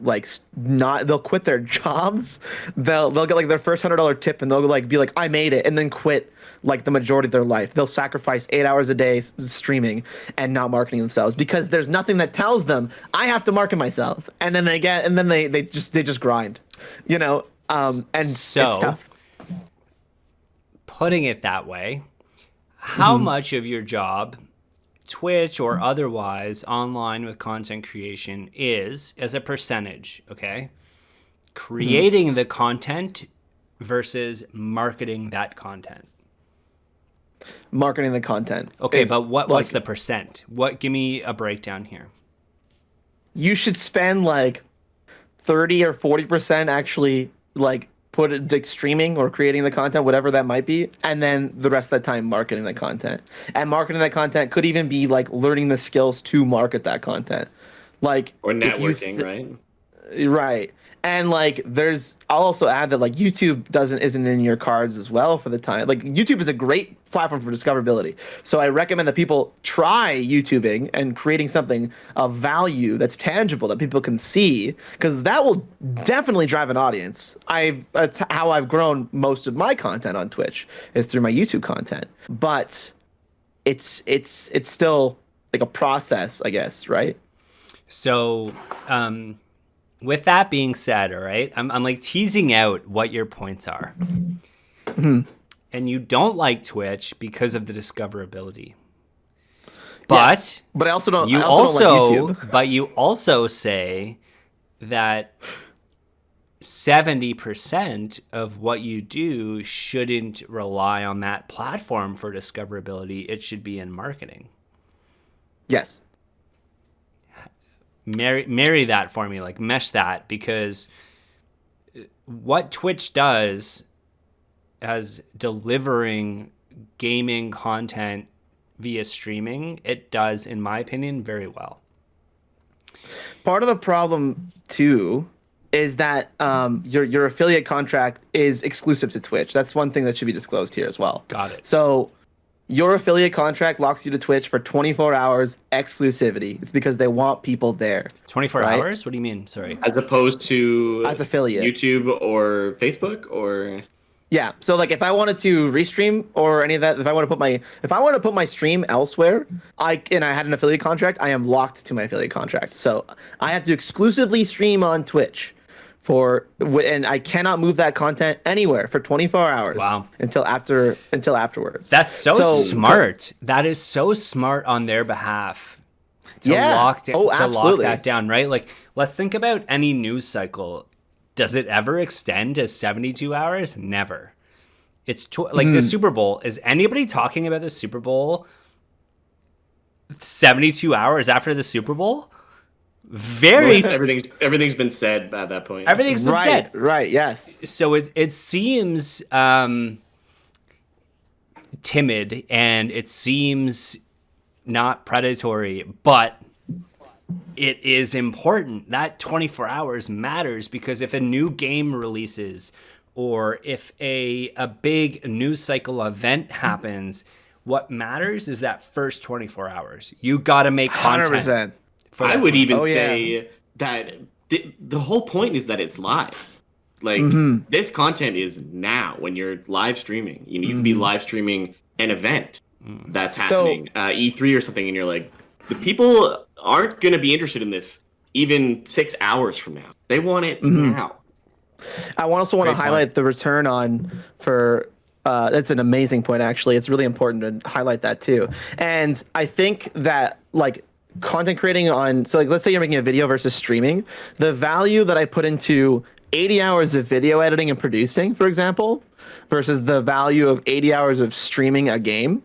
they'll quit their jobs. They'll get like their first $100 tip and they'll like be like, I made it, and then quit like the majority of their life. They'll sacrifice 8 hours a day streaming and not marketing themselves because there's nothing that tells them I have to market myself. And then they just grind, you know? And so, it's tough. Putting it that way, how much of your job, Twitch or otherwise, online with content creation is as a percentage, okay? Creating the content versus marketing that content. Marketing the content. Okay, but what's the percent? Give me a breakdown here. You should spend like 30 or 40% actually like put it like streaming or creating the content, whatever that might be, and then the rest of the time marketing the content. And marketing that content could even be like learning the skills to market that content, like or networking, right? Right. And like I'll also add that like YouTube isn't in your cards as well for the time. Like YouTube is a great platform for discoverability. So I recommend that people try YouTubing and creating something of value that's tangible that people can see, because that will definitely drive an audience. That's how I've grown most of my content on Twitch, is through my YouTube content. But it's still like a process, I guess, right? So with that being said, all right, I'm like teasing out what your points are. And you don't like Twitch because of the discoverability. But yes, but I also don't like YouTube. But you also say that 70% of what you do shouldn't rely on that platform for discoverability. It should be in marketing. Yes. Marry that for me, like mesh that, because what Twitch does as delivering gaming content via streaming, it does, in my opinion, very well. Part of the problem too is that your affiliate contract is exclusive to Twitch. That's one thing that should be disclosed here as well. Got it. So your affiliate contract locks you to Twitch for 24 hours exclusivity. It's because they want people there. 24 hours? What do you mean? Sorry. As opposed to as affiliate YouTube or Facebook or yeah. So like if I wanted to restream or any of that, if I want to put my stream elsewhere, I had an affiliate contract, I am locked to my affiliate contract. So I have to exclusively stream on Twitch and I cannot move that content anywhere for 24 hours. Wow. Until afterwards. That's so smart. That is so smart on their behalf to lock that down, right? Like, let's think about any news cycle. Does it ever extend to 72 hours? Never. It's the Super Bowl. Is anybody talking about the Super Bowl 72 hours after the Super Bowl? Very everything's been said at that point. Everything's been said. Right, yes. So it seems timid, and it seems not predatory, but it is important. That 24 hours matters, because if a new game releases, or if a big news cycle event happens, what matters is that first 24 hours. You got to make content. 100%. I would even say that the whole point is that it's live. Like, this content is now when you're live streaming. You can be live streaming an event that's happening, E3 or something, and you're like, the people aren't going to be interested in this even 6 hours from now. They want it now. I also want to highlight the return on for. That's an amazing point, actually. It's really important to highlight that too. And I think that, like, content creating on, so like, let's say you're making a video versus streaming, the value that I put into 80 hours of video editing and producing, for example, versus the value of 80 hours of streaming a game,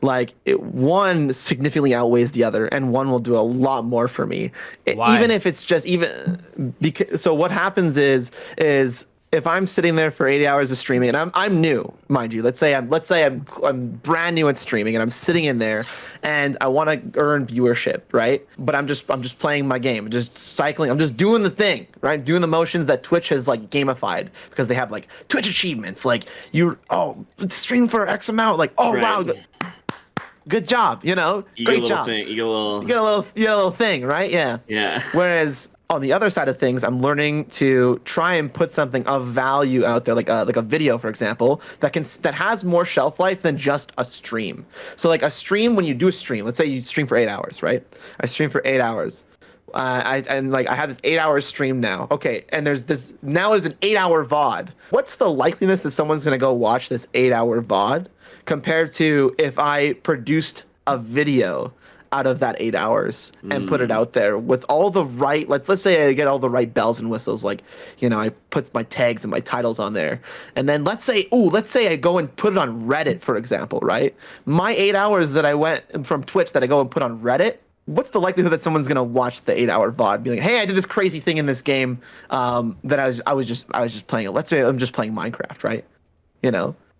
like, one significantly outweighs the other, and one will do a lot more for me. Why? Even if it's just because, so what happens is if I'm sitting there for 80 hours of streaming, and I'm new, mind you, let's say I'm brand new at streaming, and I'm sitting in there, and I want to earn viewership, right? But I'm just playing my game, just cycling, I'm just doing the thing, right? Doing the motions that Twitch has, like, gamified, because they have, like, Twitch achievements, like, stream for X amount, like, wow, good job, great job. You get a little thing, right? Yeah. Yeah. Whereas on the other side of things, I'm learning to try and put something of value out there, like a video, for example, that has more shelf life than just a stream. So, like, a stream, when you do a stream, let's say you stream for 8 hours, right? I stream for 8 hours. I have this 8 hour stream now. Okay, and there's an 8 hour VOD. What's the likeliness that someone's gonna go watch this 8 hour VOD compared to if I produced a video out of that 8 hours and put it out there with all the right, let's say I get all the right bells and whistles, like, I put my tags and my titles on there, and then let's say I go and put it on Reddit, for example, right? My 8 hours that I went from Twitch that I go and put on Reddit, what's the likelihood that someone's gonna watch the 8 hour VOD, be like, hey, I did this crazy thing in this game that I was just playing it. Let's say I'm just playing Minecraft, right?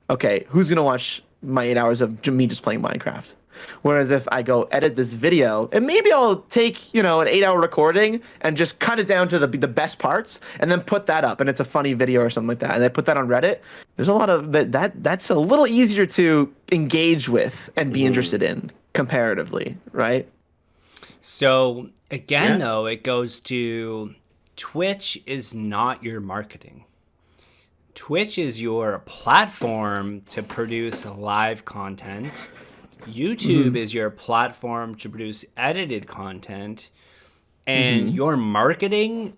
Okay, who's gonna watch my 8 hours of me just playing Minecraft? Whereas if I go edit this video, and maybe I'll take, an 8 hour recording and just cut it down to the best parts and then put that up, and it's a funny video or something like that, and I put that on Reddit, there's a lot of that's a little easier to engage with and be interested in comparatively, right? So again, though, it goes to Twitch is not your marketing. Twitch is your platform to produce live content. YouTube is your platform to produce edited content, and your marketing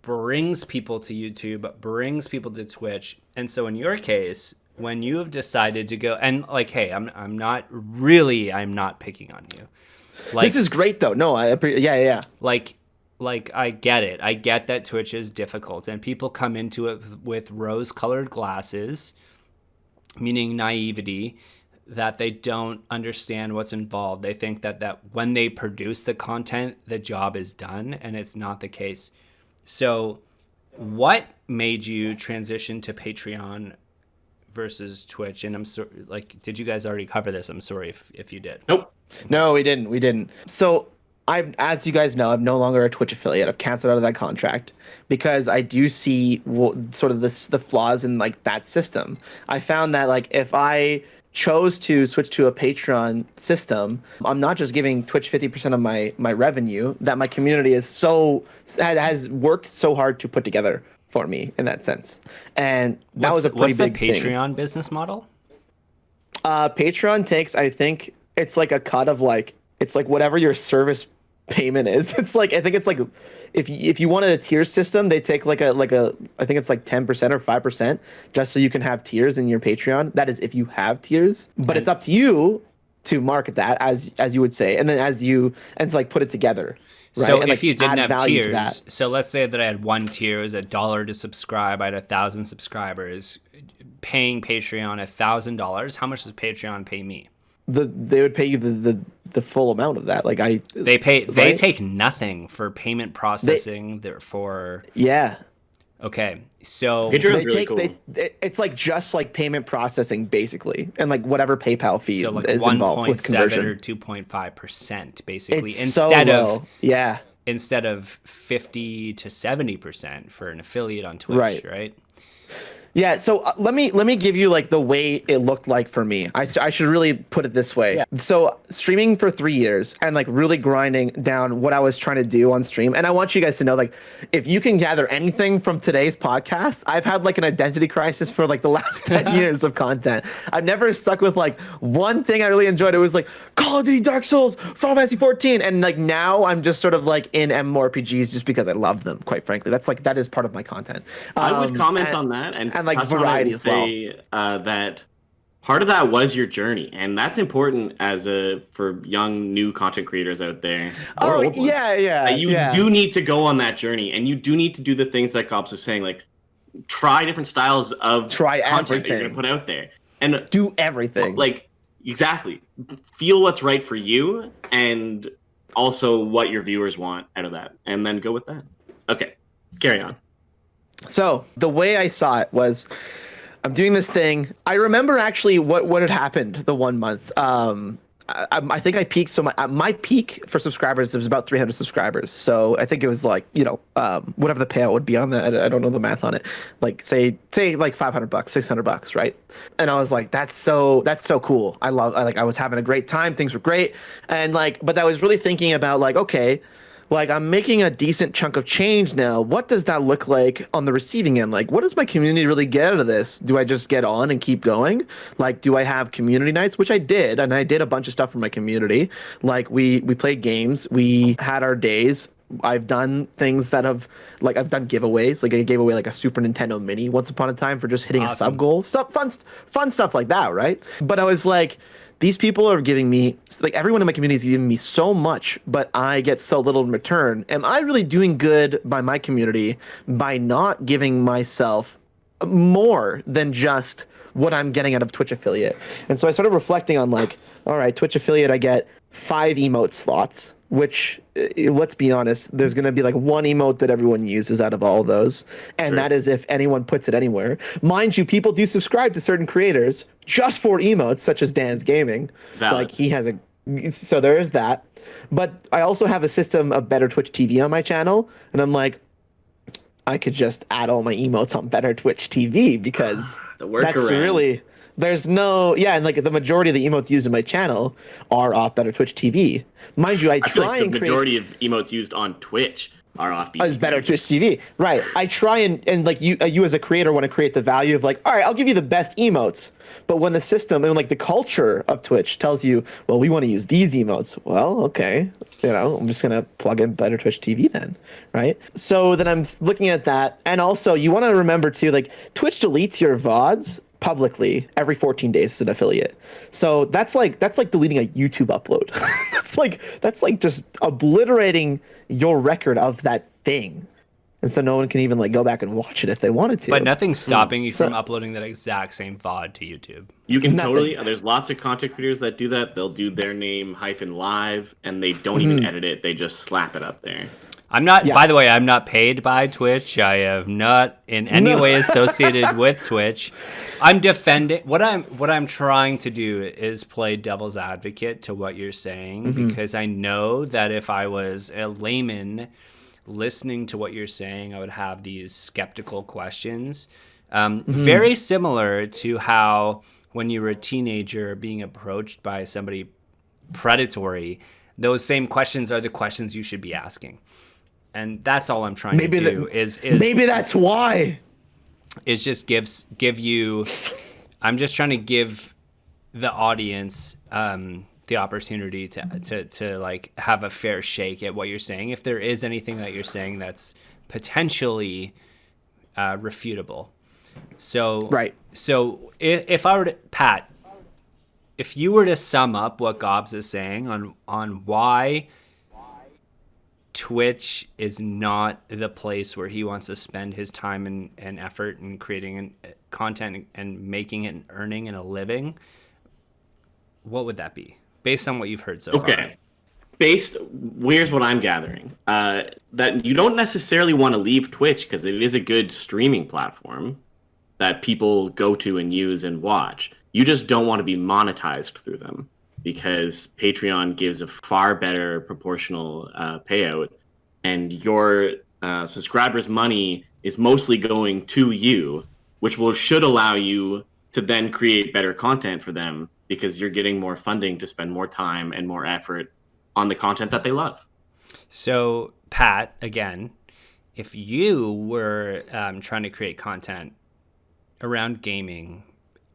brings people to YouTube, brings people to Twitch. And so in your case, when you have decided to go, and like, hey, I'm not picking on you. Like, this is great though. No, yeah. Like I get it. I get that Twitch is difficult, and people come into it with rose-colored glasses, meaning naivety, that they don't understand what's involved. They think that when they produce the content, the job is done, and it's not the case. So what made you transition to Patreon versus Twitch? And I'm sorry, did you guys already cover this? I'm sorry if you did. Nope. No, we didn't. So as you guys know, I'm no longer a Twitch affiliate. I've canceled out of that contract because I do see sort of the flaws in, like, that system. I found that, like, if I chose to switch to a Patreon system, I'm not just giving Twitch 50% of my revenue that my community has worked so hard to put together for me in that sense. And that was a pretty big thing. What's the Patreon business model? Patreon takes, I think it's like a cut of, like, it's like whatever your service payment is. It's like, I think it's like, if you wanted a tier system, they take like a I think it's like 10% or 5% just so you can have tiers in your Patreon. That is if you have tiers, but it's up to you to market that as you would say, and then to like put it together. Right? So and, if like, you didn't have tiers, to so let's say that I had one tier, it was $1 to subscribe. I had 1,000 subscribers, paying Patreon $1,000. How much does Patreon pay me? They would pay you the the full amount of that. Like they right? take nothing for payment processing. Therefore, yeah. Okay, so Patreon's really cool. It's like just like payment processing basically, and like whatever PayPal fee so like is involved with 1.7 conversion. or 2.5% basically, It's instead so of low. Yeah. instead of 50 to 70% for an affiliate on Twitch, right? Yeah, so let me give you like the way it looked like for me. I should really put it this way. Yeah. So streaming for 3 years and like really grinding down what I was trying to do on stream. And I want you guys to know, like, if you can gather anything from today's podcast, I've had like an identity crisis for like the last 10 years of content. I've never stuck with like one thing I really enjoyed. It was like Call of Duty, Dark Souls, Final Fantasy 14, and like now I'm just sort of like in MMORPGs just because I love them. Quite frankly, that is part of my content. I would comment on that and like variety as well. That part of that was your journey, and that's important for young new content creators out there. You do need to go on that journey, and you do need to do the things that Gobs is saying, like try different styles of content that you're gonna put out there, and do everything. Like exactly, feel what's right for you, and also what your viewers want out of that, and then go with that. Okay, carry on. So the way I saw it was, I'm doing this thing. I remember actually what had happened the 1 month. I think I peaked. So my peak for subscribers was about 300 subscribers. So I think it was like, whatever the payout would be on that. I don't know the math on it. Like say like $500, $600, right? And I was like, that's so cool. I was having a great time. Things were great. And like, but I was really thinking about like, okay, like I'm making a decent chunk of change now. What does that look like on the receiving end? Like, what does my community really get out of this? Do I just get on and keep going? Like, do I have community nights? Which I did, and I did a bunch of stuff for my community. Like we played games, we had our days. I've done things that I've done giveaways. Like I gave away like a Super Nintendo Mini once upon a time for just hitting a sub goal. Fun stuff like that, right? But I was like, these people are giving me, like everyone in my community is giving me so much, but I get so little in return. Am I really doing good by my community by not giving myself more than just what I'm getting out of Twitch affiliate? And so I started reflecting on like, all right, Twitch affiliate, I get 5 emote slots, which let's be honest, there's going to be like one emote that everyone uses out of all those. And that is if anyone puts it anywhere. Mind you, people do subscribe to certain creators just for emotes, such as Dan's Gaming. Valid. Like he has so there is that. But I also have a system of Better Twitch TV on my channel. And I'm like, I could just add all my emotes on Better Twitch TV because that's really... There's no, and like the majority of the emotes used in my channel are off Better Twitch TV. Mind you, I try and create... the majority of emotes used on Twitch are off BTV. As Better Twitch TV, right? I try and like you as a creator want to create the value of like, all right, I'll give you the best emotes. But when the system and like the culture of Twitch tells you, well, we want to use these emotes. Well, okay, I'm just gonna plug in Better Twitch TV then, right? So then I'm looking at that, and also you want to remember too, like Twitch deletes your VODs publicly every 14 days as an affiliate. So that's like deleting a YouTube upload. that's like just obliterating your record of that thing. And so no one can even like go back and watch it if they wanted to. But nothing's stopping you from uploading that exact same VOD to YouTube. You can totally, there's lots of content creators that do that. They'll do their name -live and they don't even edit it. They just slap it up there. I'm not, by the way, I'm not paid by Twitch. I have not in any way associated with Twitch. I'm defending, what I'm trying to do is play devil's advocate to what you're saying, because I know that if I was a layman listening to what you're saying, I would have these skeptical questions. Very similar to how when you were a teenager being approached by somebody predatory, those same questions are the questions you should be asking. And that's all I'm trying to do is maybe that's why is just give you, I'm just trying to give the audience the opportunity to like have a fair shake at what you're saying. If there is anything that you're saying that's potentially refutable. So So if I were to, Pat, if you were to sum up what Gobs is saying on why Twitch is not the place where he wants to spend his time and effort in creating content and making it and earning and a living, what would that be? based on what you've heard so far. Okay. Here's what I'm gathering. That you don't necessarily want to leave Twitch because it is a good streaming platform that people go to and use and watch. You just don't want to be monetized through them because Patreon gives a far better proportional payout, and your subscribers' money is mostly going to you, which should allow you to then create better content for them because you're getting more funding to spend more time and more effort on the content that they love. So, Pat, again, if you were trying to create content around gaming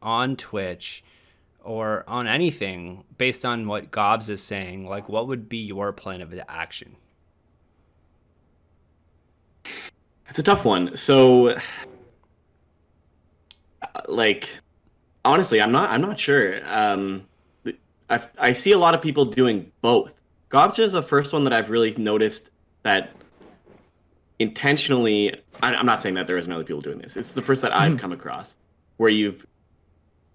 on Twitch or on anything based on what Gobs is saying, like, what would be your plan of action? It's a tough one. So, like, honestly, I'm not sure. I see a lot of people doing both. Gobs is the first one that I've really noticed that intentionally. I'm not saying that there isn't other people doing this. It's the first that I've come across where you've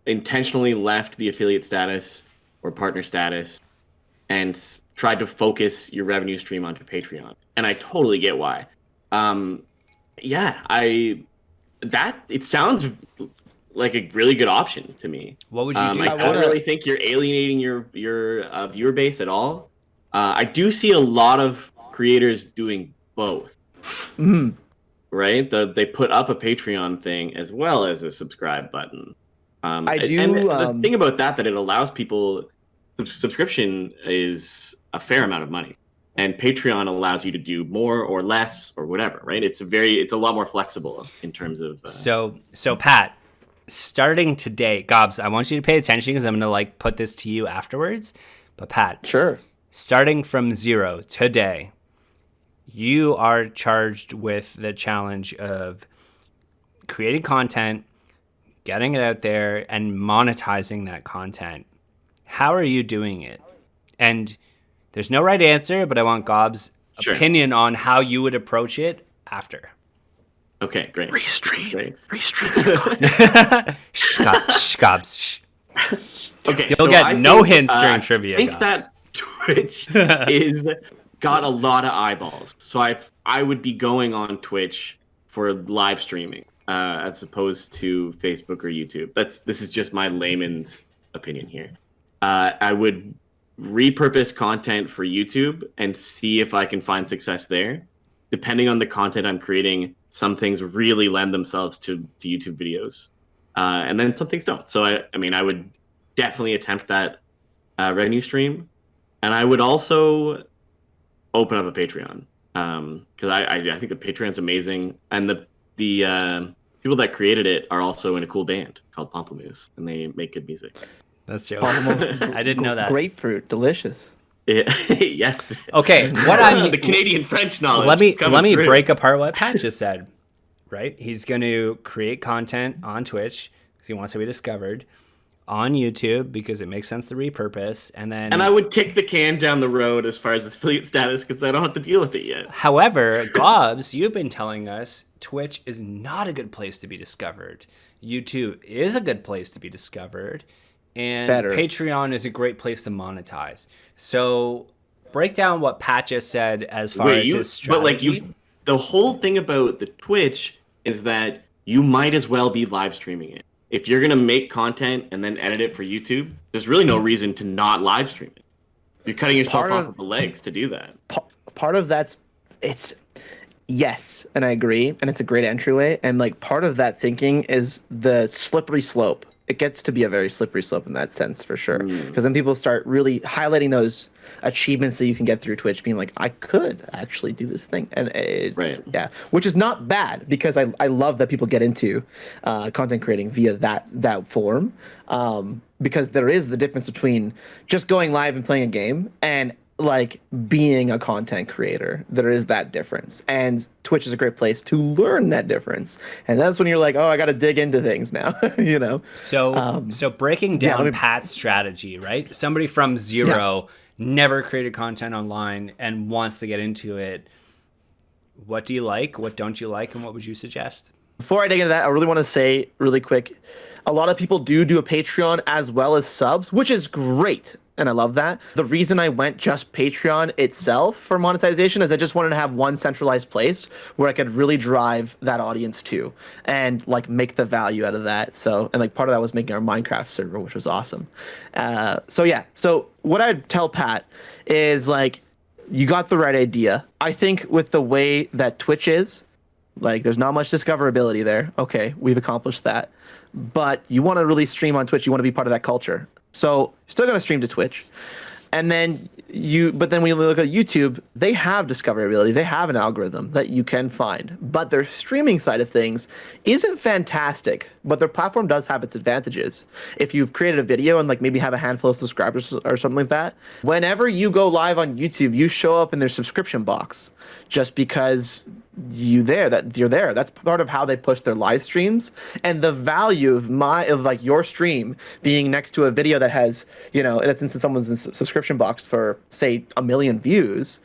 intentionally left the affiliate status or partner status and tried to focus your revenue stream onto Patreon. And I totally get why. It sounds like a really good option to me. What would you do? I don't really think you're alienating your viewer base at all. I do see a lot of creators doing both. Mm-hmm. Right? They put up a Patreon thing as well as a subscribe button. The thing about that it allows people, subscription is a fair amount of money, and Patreon allows you to do more or less or whatever. Right? It's a lot more flexible in terms of. So Pat, starting today, Gobs, I want you to pay attention because I'm going to put this to you afterwards. But Pat, sure. Starting from 0 today, you are charged with the challenge of creating content, getting it out there, and monetizing that content. How are you doing it? And there's no right answer, but I want Gob's opinion on how you would approach it after. Okay, great. Restream. Gobs. Okay, you'll get no hints during trivia. I think Gobs. that Twitch is got a lot of eyeballs, so I would be going on Twitch for live streaming as opposed to Facebook or YouTube. This is just my layman's opinion here. I would repurpose content for YouTube and see if I can find success there. Depending on the content I'm creating, some things really lend themselves to YouTube videos, and then some things don't. So I would definitely attempt that revenue stream, and I would also open up a Patreon because I think the Patreon's amazing, and the people that created it are also in a cool band called Pomplamoose, and they make good music. That's true. I didn't know that. Grapefruit, delicious. Yeah, yes. Okay, what I'm the Canadian French knowledge. Let me break apart what Pat just said. Right, he's going to create content on Twitch because he wants to be discovered, on YouTube because it makes sense to repurpose, and I would kick the can down the road as far as affiliate status because I don't have to deal with it yet. However, Gobs, you've been telling us Twitch is not a good place to be discovered. YouTube is a good place to be discovered, and Patreon is a great place to monetize. So break down what Pat just said as far as his strategy. But the whole thing about the Twitch is that you might as well be live streaming it. If you're going to make content and then edit it for YouTube, there's really no reason to not live stream it. You're cutting yourself off of the legs to do that. Part of yes, and I agree, and it's a great entryway. And part of that thinking is the slippery slope. It gets to be a very slippery slope in that sense for sure. Because then people start really highlighting those achievements that you can get through Twitch, being like, I could actually do this thing. And it's, which is not bad because I love that people get into content creating via that form. Because there is the difference between just going live and playing a game and being a content creator. There is that difference, and Twitch is a great place to learn that difference. And that's when you're like, oh, I got to dig into things now. So breaking down Pat's strategy, right? Somebody from 0 never created content online and wants to get into it. What do you like? What don't you like? And what would you suggest? Before I dig into that, I really want to say really quick, a lot of people do a Patreon as well as subs, which is great. and I love that. The reason I went just Patreon itself for monetization is I just wanted to have one centralized place where I could really drive that audience to and like make the value out of that. So, and like part of that was making our Minecraft server, which was awesome. So what I'd tell Pat is like, you got the right idea. I think with the way that Twitch is, like, there's not much discoverability there. Okay, we've accomplished that. But you want to really stream on Twitch. You want to be part of that culture. So you're still going to stream to Twitch. And then but then when you look at YouTube, they have discoverability. They have an algorithm that you can find. But their streaming side of things isn't fantastic. But their platform does have its advantages. If you've created a video and like maybe have a handful of subscribers or something like that, whenever you go live on YouTube, you show up in their subscription box just because you're there. That's part of how they push their live streams, and the value of like your stream being next to a video that has, that's in someone's subscription box for say 1 million views,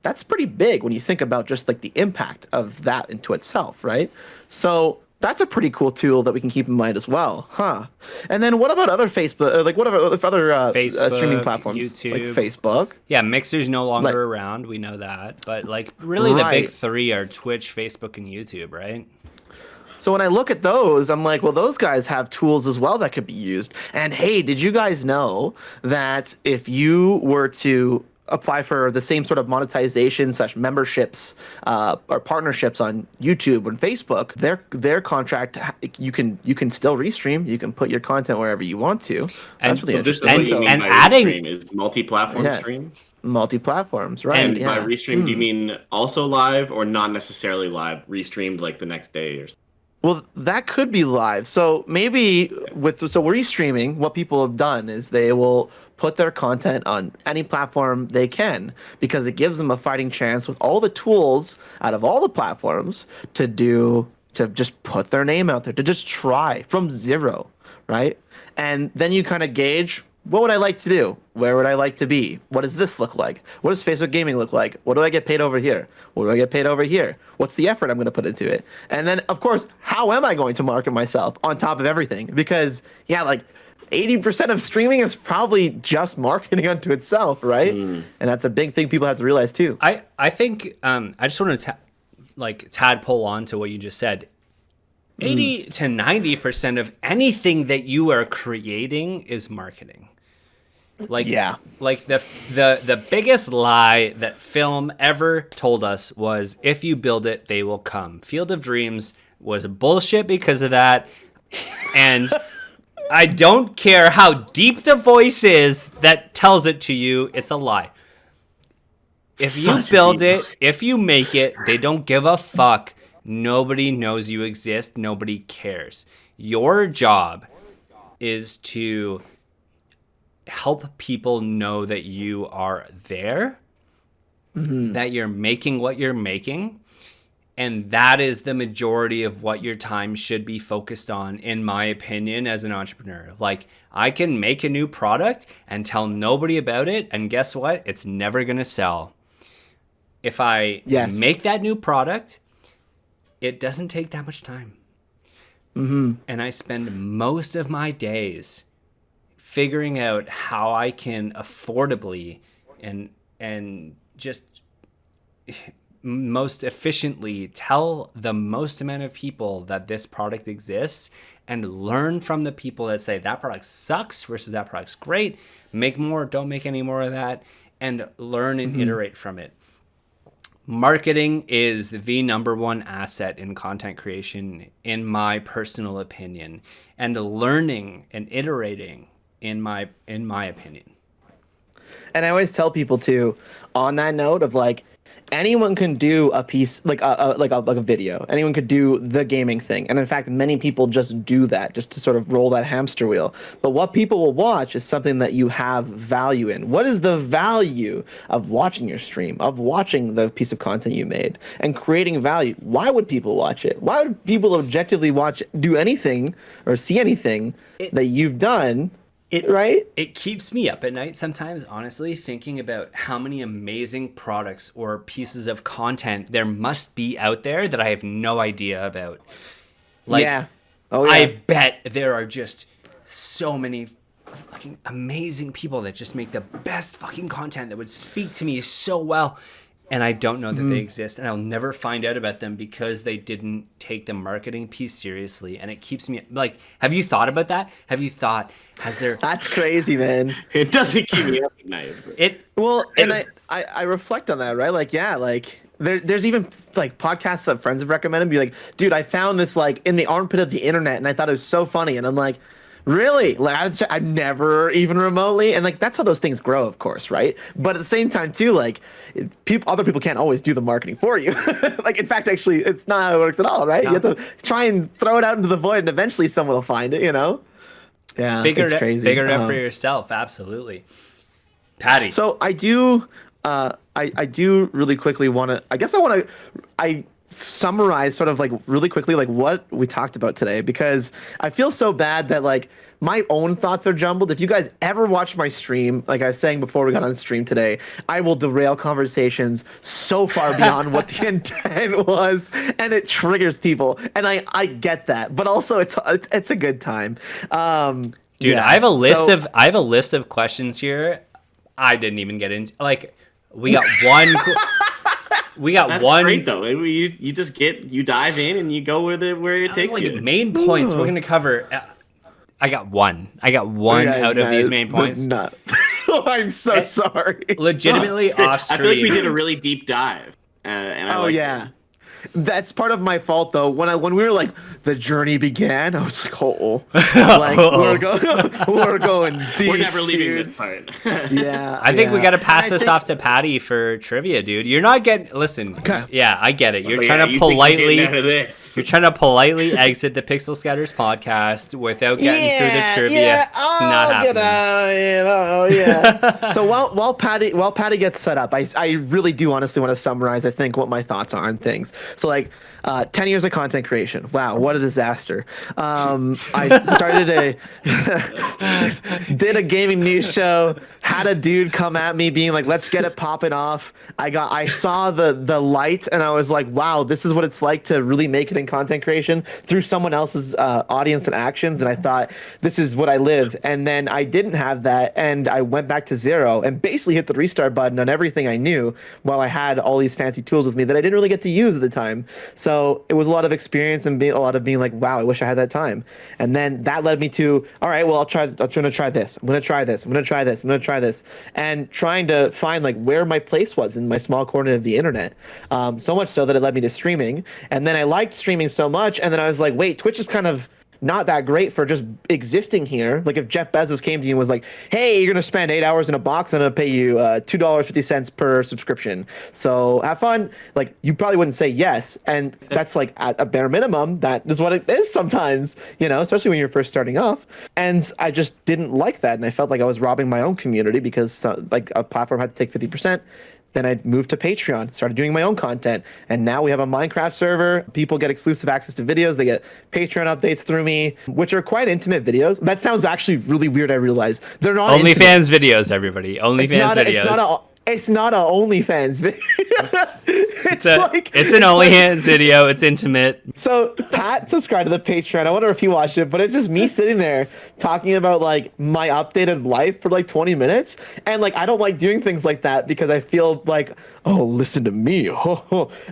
that's pretty big when you think about just like the impact of that into itself, right? So that's a pretty cool tool that we can keep in mind as well, huh? And then what about other Facebook, like what about other streaming platforms, YouTube, like Facebook? Yeah, Mixer's no longer around. We know that, but like really the big three are Twitch, Facebook, and YouTube, right? So when I look at those, I'm like, well, those guys have tools as well that could be used. And hey, did you guys know that if you were to apply for the same sort of monetization / memberships or partnerships on YouTube and Facebook, their contract, you can still restream. You can put your content wherever you want to. That's really interesting. And adding is multi-platform stream. Multi-platforms, right? And by restream, do you mean also live or not necessarily live, restreamed like the next day or something? Well, that could be live. So maybe so restreaming, what people have done is they will put their content on any platform they can, because it gives them a fighting chance with all the tools out of all the platforms to just put their name out there, to just try from zero, right? And then you kind of gauge, what would I like to do? Where would I like to be? What does this look like? What does Facebook gaming look like? What do I get paid over here? What do I get paid over here? What's the effort I'm going to put into it? And then, of course, how am I going to market myself on top of everything? Because, yeah, like 80% of streaming is probably just marketing unto itself, right? And that's a big thing people have to realize, too. I think I just want to tadpole on to what you just said. 80 to 90% of anything that you are creating is marketing. Like the biggest lie that film ever told us was, if you build it, they will come. Field of Dreams was bullshit because of that. And I don't care how deep the voice is that tells it to you, it's a lie. If you build it, if you make it, they don't give a fuck. Nobody knows you exist. Nobody cares. Your job is to help people know that you are there, that you're making what you're making. And that is the majority of what your time should be focused on, in my opinion, as an entrepreneur. Like, I can make a new product and tell nobody about it. And guess what? It's never going to sell. If I make that new product, it doesn't take that much time. And I spend most of my days figuring out how I can affordably and just most efficiently tell the most amount of people that this product exists, and learn from the people that say that product sucks versus that product's great. Make more, don't make any more of that, and learn and iterate from it. Marketing is the number one asset in content creation, in my personal opinion, and learning and iterating, in my opinion. And I always tell people too, on that note of like, anyone can do a piece like a video. Anyone could do the gaming thing, and in fact, many people just do that just to sort of roll that hamster wheel. But what people will watch is something that you have value in. What is the value of watching your stream, of watching the piece of content you made, and creating value? Why would people watch it? Why would people objectively do anything or see anything that you've done? Right? It keeps me up at night sometimes, honestly, thinking about how many amazing products or pieces of content there must be out there that I have no idea about. Like, I bet there are just so many fucking amazing people that just make the best fucking content that would speak to me so well. And I don't know that they exist, and I'll never find out about them because they didn't take the marketing piece seriously. And it keeps me like, have you thought about that? Has there? That's crazy, man. It doesn't keep me up at night. And I reflect on that, right? Like, yeah, like there's even like podcasts that friends have recommended. Be like, dude, I found this like in the armpit of the internet, and I thought it was so funny. And I'm like, really? Like I never even remotely, and like that's how those things grow, of course, right? But at the same time, too, like other people can't always do the marketing for you. Like, in fact, actually, it's not how it works at all, right? No. You have to try and throw it out into the void, and eventually someone will find it. Yeah, figure it out for yourself. Absolutely, Patty. So I do really quickly want to. I summarize sort of like really quickly like what we talked about today, because I feel so bad that like my own thoughts are jumbled. If you guys ever watch my stream, like I was saying before we got on stream today, I will derail conversations so far beyond what the intent was, and it triggers people, and I get that, but also it's a good time. Dude, yeah. I have a list of questions here. I didn't even get into, like, we got one. That's great though. You just you dive in and you go where it takes you. Main points we're gonna cover. I got one out of these main points. I'm so sorry. Legitimately off stream. I feel like we did a really deep dive. And That's part of my fault though. When we were like the journey began, I was like, we're going deep. We're never leaving this part. Yeah. I think we got to pass this off to Patty for trivia, dude. You're not getting. Listen. Okay. Yeah, I get it. You're trying to politely. You're trying to politely exit the Pixel Scouters podcast without getting through the trivia. It's not happening. So while Patty gets set up, I really do honestly want to summarize, I think, what my thoughts are on things. So like 10 years of content creation. Wow, what a disaster. I did a gaming news show, had a dude come at me being like, let's get it popping off. I saw the light, and I was like, wow, this is what it's like to really make it in content creation through someone else's audience and actions. And I thought, this is what I live. And then I didn't have that, and I went back to zero and basically hit the restart button on everything I knew while I had all these fancy tools with me that I didn't really get to use at the time. So it was a lot of experience and a lot of being like, wow, I wish I had that time. And then that led me to, all right, well, I'm going to try this. I'm going to try this. I'm going to try this. I'm going to try this. And trying to find like where my place was in my small corner of the internet. So much so that it led me to streaming. And then I liked streaming so much. And then I was like, wait, Twitch is kind of not that great for just existing here. Like if Jeff Bezos came to you and was like, hey, you're going to spend 8 hours in a box, I'm going to pay you $2.50 per subscription. So have fun. Like you probably wouldn't say yes. And that's like at a bare minimum, that is what it is sometimes, especially when you're first starting off. And I just didn't like that. And I felt like I was robbing my own community because like a platform had to take 50%. Then I moved to Patreon, started doing my own content, and now we have a Minecraft server. People get exclusive access to videos. They get Patreon updates through me, which are quite intimate videos. That sounds actually really weird, I realize. They're not OnlyFans videos, everybody. OnlyFans videos. It's not an OnlyFans video. It's an OnlyFans video. It's intimate. So Pat subscribed to the Patreon. I wonder if he watched it, but it's just me sitting there talking about like my updated life for like 20 minutes. And like, I don't like doing things like that because I feel like, oh, listen to me.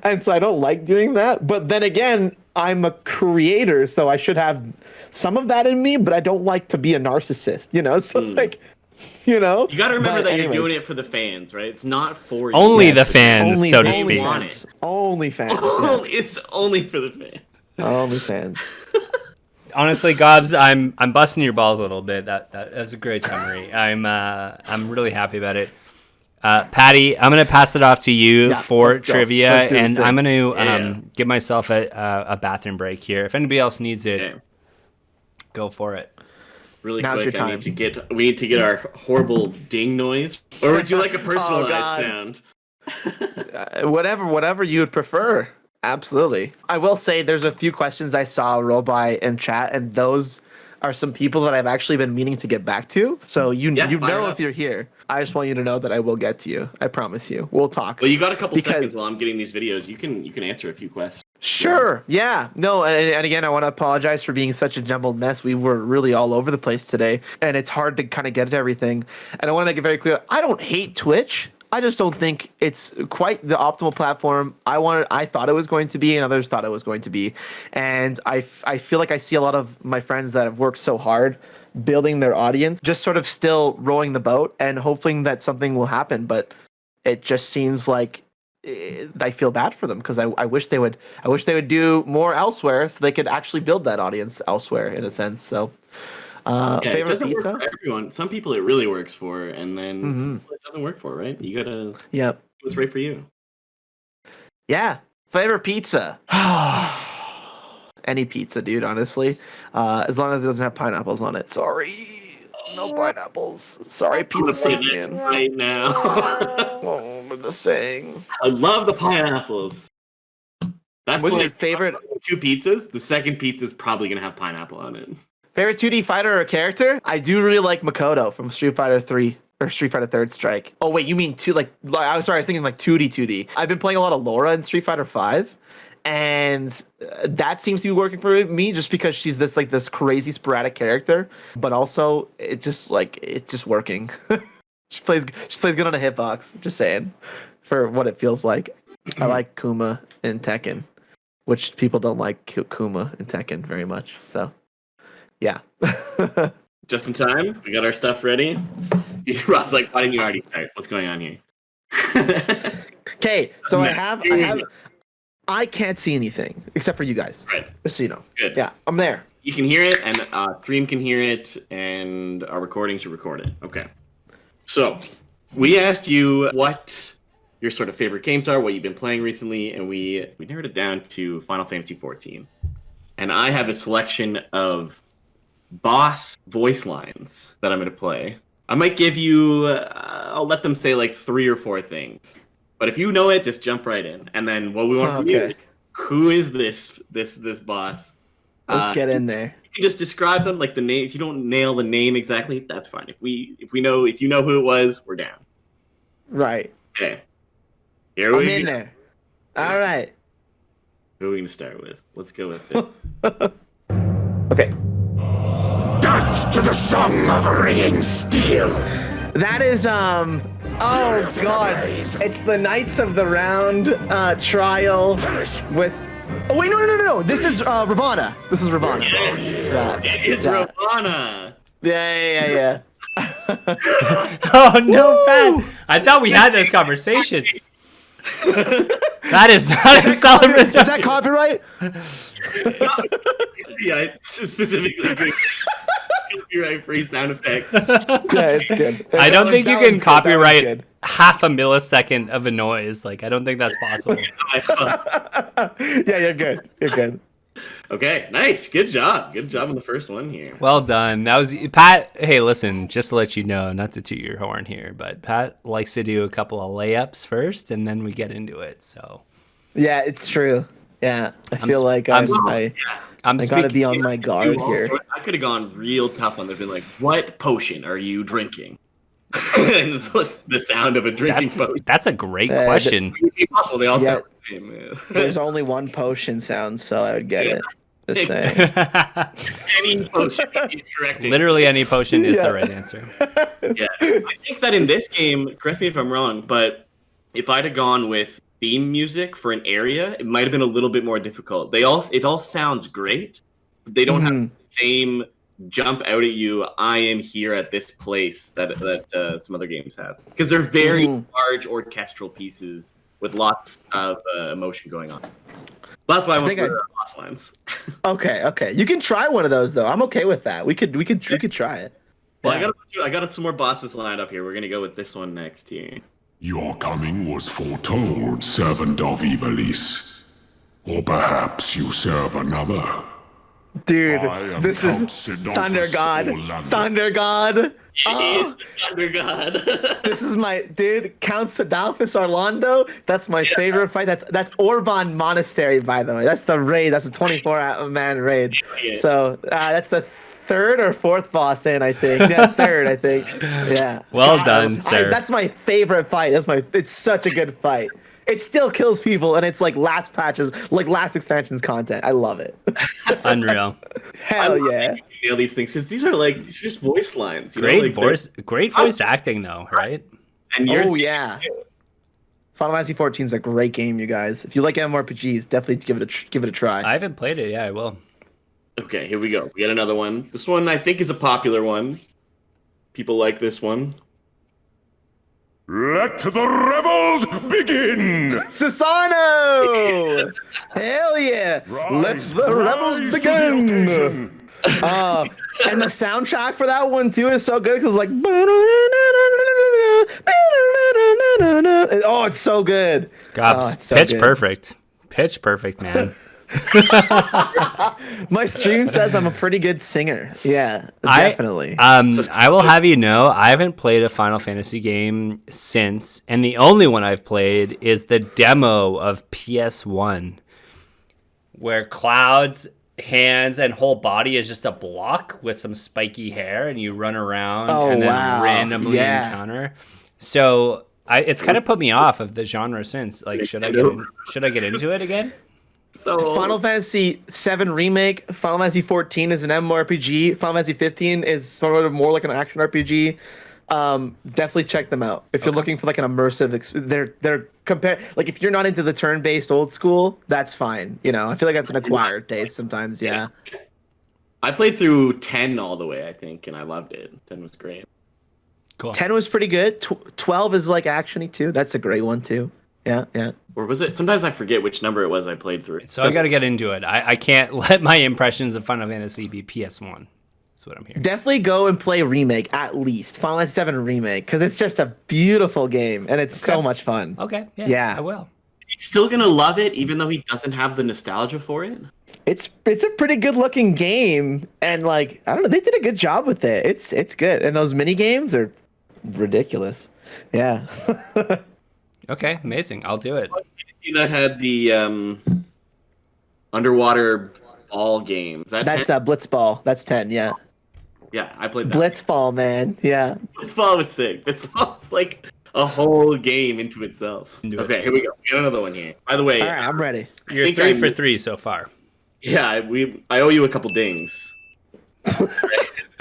And so I don't like doing that. But then again, I'm a creator, so I should have some of that in me, but I don't like to be a narcissist, So like, you got to remember that you're doing it for the fans, right? It's not for you. Only the fans, so to speak. Only fans. It's only for the fans. Only fans. Honestly, Gobs, I'm busting your balls a little bit. That was a great summary. I'm really happy about it. Patty, I'm gonna pass it off to you for trivia, and I'm gonna give myself a bathroom break here. If anybody else needs it, go for it. Really Now's quick, we need to get our horrible ding noise. Or would you like a personalized sound? Whatever you would prefer. Absolutely. I will say there's a few questions I saw roll by in chat, and those are some people that I've actually been meaning to get back to. So you know if you're here. I just want you to know that I will get to you. I promise you. We'll talk. Well, you got a couple seconds while I'm getting these videos. You can answer a few questions. Sure. Yeah. No. And again, I want to apologize for being such a jumbled mess. We were really all over the place today, and it's hard to kind of get to everything. And I want to make it very clear: I don't hate Twitch. I just don't think it's quite the optimal platform I thought it was going to be, and others thought it was going to be. And I feel like I see a lot of my friends that have worked so hard building their audience just sort of still rowing the boat and hoping that something will happen. But it just seems like I feel bad for them because I wish they would do more elsewhere so they could actually build that audience elsewhere in a sense. So favorite it doesn't pizza? work for everyone. Some people it really works for, and then some people it doesn't work for, right? You gotta do what's right for you. Yeah. Favorite pizza. Any pizza, dude, honestly. As long as it doesn't have pineapples on it. Sorry. No pineapples. Sorry, pizza Satan. Right now. Oh, I'm just saying. I love the pineapples. That's What's like your favorite? 2 pizzas. The second pizza is probably gonna have pineapple on it. Favorite 2D fighter or character? I do really like Makoto from Street Fighter 3 or Street Fighter Third Strike. Oh wait, you mean I was thinking like 2D. I've been playing a lot of Laura in Street Fighter 5. And that seems to be working for me just because she's this crazy sporadic character, but also it's just working. she plays good on a hitbox. Just saying, for what it feels like. I like Kuma in Tekken, which people don't like Kuma in Tekken very much. So, yeah. Just in time. We got our stuff ready. Rob's like, why didn't you already start? What's going on here? Okay, so I can't see anything except for you guys. Right. Just so you know. Good. Yeah, I'm there. You can hear it, and Dream can hear it, and our recording should record it. Okay. So, we asked you what your sort of favorite games are, what you've been playing recently, and we narrowed it down to Final Fantasy XIV. And I have a selection of boss voice lines that I'm going to play. I might give you, I'll let them say like 3 or 4 things. But if you know it, just jump right in. And then what we want from you, who is this boss? Let's get in there. You can just describe them, like the name. If you don't nail the name exactly, that's fine. If you know who it was, we're down. Right. Okay. Here we go. I'm in there. All right. Who are we gonna start with? Let's go with this. Okay. Dance to the song of ringing steel. That is oh god, it's the Knights of the Round trial with. Oh wait, no. This is Ravana. This is Ravana. Yes, it is Ravana. Yeah. Oh no, Pat! I thought we had this conversation. That is not a celebratory. Is that copyright? Yeah, specifically good. Copyright-free sound effect. Yeah, it's good. I don't think you can copyright half a millisecond of a noise. Like, I don't think that's possible. Yeah, you're good. You're good. Okay, nice. Good job. Good job on the first one here. Well done. That was Pat. Hey, listen, just to let you know, not to toot your horn here, but Pat likes to do a couple of layups first, and then we get into it. So, yeah, it's true. Yeah, I feel like I gotta be on my guard here. I could have gone real tough on this. Been like, what potion are you drinking? And it's the sound of a drinking potion. That's a great question. Possible. They all sound the same. There's only one potion sound, so I would get it. Just saying. Any potion is correct. Literally any potion is the right answer. Yeah, I think that in this game, correct me if I'm wrong, but if I'd have gone with theme music for an area, it might have been a little bit more difficult. It all sounds great, but they don't have the same jump out at you. I am here at this place that some other games have, because they're very large orchestral pieces with lots of emotion going on. That's why I went for boss lines. Okay. You can try one of those though. I'm okay with that. We could try it. Well, yeah. I got some more bosses lined up here. We're gonna go with this one next here. Your coming was foretold, servant of Ivalice. Or perhaps you serve another. Dude, this is Thunder God. Thunder God. Oh. Thunder God. This is my dude, Count Sadalphus Orlando. That's my favorite fight. That's Orban Monastery, by the way. That's the raid. That's a 24-man raid. So that's the 3rd or 4th boss in, I think. Yeah, 3rd, I think. Yeah. Well done, sir. That's my favorite fight. It's such a good fight. it still kills people, and it's like last patches, like last expansions content. I love it. Unreal. Hell yeah. Nail these things because these are just voice lines. Great voice acting though, right? And you're yeah. Final Fantasy XIV is a great game, you guys. If you like MMORPGs, definitely give it a try. I haven't played it. Yeah, I will. Okay, here we go. We got another one. This one I think is a popular one. People like this one. Let the revels begin! Susano! Hell yeah! Let the rebels begin! And the soundtrack for that one too is so good because it's like, oh, it's so good. Gobs, it's so pitch good. perfect. Pitch perfect, man. My stream says I'm a pretty good singer. Yeah, definitely. I will have you know, I haven't played a Final Fantasy game since, and the only one I've played is the demo of PS1, where Cloud's hands and whole body is just a block with some spiky hair, and you run around and then randomly encounter. So it's kind of put me off of the genre since. Like, should I get into it again? So Final Fantasy VII Remake, Final Fantasy XIV is an MMORPG, Final Fantasy 15 is sort of more like an action RPG. Definitely check them out if you're looking for like an immersive. They're like if you're not into the turn-based old school, that's fine. You know, I feel like that's an acquired taste sometimes. Yeah. I played through 10 all the way, I think, and I loved it. 10 was great. Cool. 10 was pretty good. 12 is like actiony too. That's a great one too. Yeah. Or was it? Sometimes I forget which number it was I played through. So I got to get into it. I can't let my impressions of Final Fantasy be PS1. That's what I'm hearing. Definitely go and play Remake at least. Final Fantasy VII Remake, because it's just a beautiful game and it's so much fun. Okay. Yeah. I will. He's still gonna love it, even though he doesn't have the nostalgia for it. It's a pretty good looking game, and like I don't know, they did a good job with it. It's good, and those mini games are ridiculous. Yeah. Okay, amazing. I'll do it. That had the underwater ball game. That's Blitzball. That's 10. Yeah. Yeah, I played that. Blitzball, man. Yeah. Blitzball was sick. Blitzball was like a whole game into itself. Okay, here we go. We got another one here. By the way, all right, I'm ready. You're 3 for 3 so far. Yeah, I owe you a couple dings.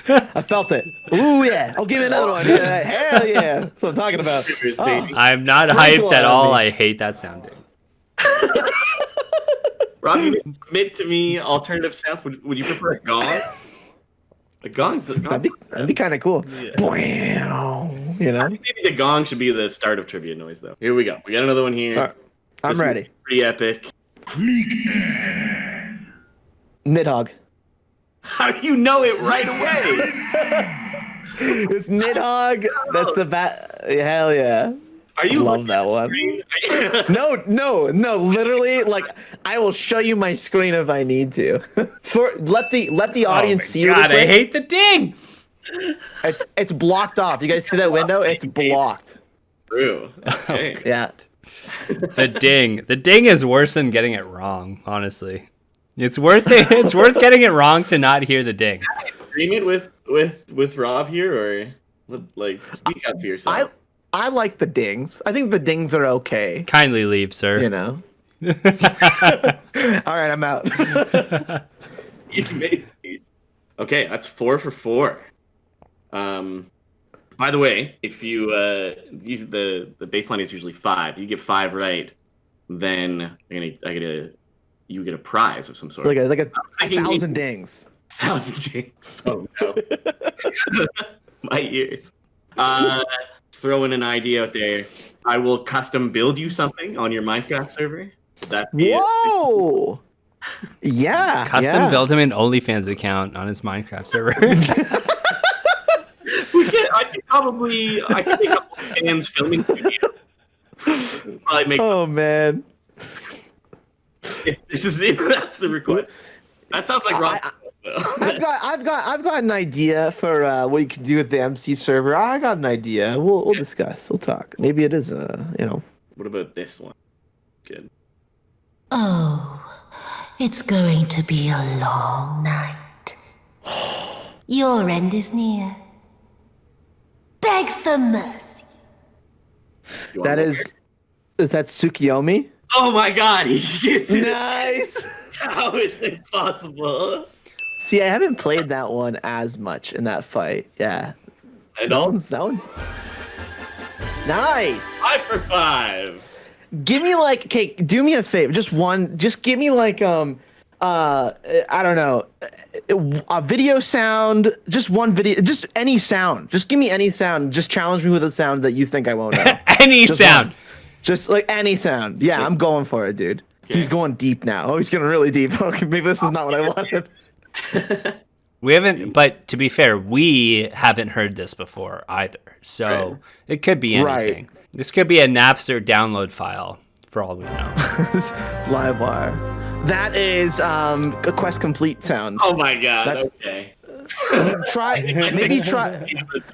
I felt it. Ooh yeah! I'll give you another one. Yeah, hell yeah! That's what I'm talking about. I'm not hyped at all. I hate that sounding. Rob, you admit to me alternative sounds. Would you prefer a gong? A gong's that'd be kind of cool. Yeah. You know. I think maybe the gong should be the start of trivia noise, though. Here we go. We got another one here. Right. I'm ready. Pretty epic. Nidhogg. How do you know it right away? It's Nidhogg. That's the bat. Hell yeah. Are you love that one? No. Literally, like I will show you my screen if I need to. Let the audience see. God, I hate the ding. It's blocked off. You guys see that window? It's blocked. True. Okay. Yeah. The ding is worse than getting it wrong. Honestly, it's worth it. It's worth getting it wrong to not hear the ding. Agreement with Rob here, or like speak up for yourself. I like the dings. I think the dings are okay. Kindly leave, sir. You know. All right, I'm out. You made it. Okay, that's 4 for 4. By the way, if you use the baseline is usually 5. You get 5 right, then you get a prize of some sort. Like a 1,000 dings. 1,000 dings. Oh no. My ears. Throw in an idea out there. I will custom build you something on your Minecraft server. Whoa! Yeah. Custom build him an OnlyFans account on his Minecraft server. I could make a fans filming studio. Man. If this is it. That's the request. That sounds like Rob. I've got an idea for what you can do with the MC server. I got an idea. We'll discuss. We'll talk. Maybe it is What about this one? Good. Oh, it's going to be a long night. Your end is near. Beg for mercy. That is Is that Tsukiyomi? Oh my god, he gets it. Nice. How is this possible? See, I haven't played that one as much in that fight. Yeah. And That one's nice. 5 for 5. Give me like, okay, do me a favor. Just give me like I don't know, a video sound, just one video, just any sound. Just give me any sound. Just challenge me with a sound that you think I won't know. Any Just sound. one. Just like any sound. Yeah, I'm going for it, dude. Okay. He's going deep now. Oh, he's going really deep. Okay, maybe this is not what I wanted. We haven't, but to be fair, we haven't heard this before either. So Right. it could be anything. Right. This could be a Napster download file for all we know. Livewire. That is a quest complete sound. Oh my god. That's- Okay. Try.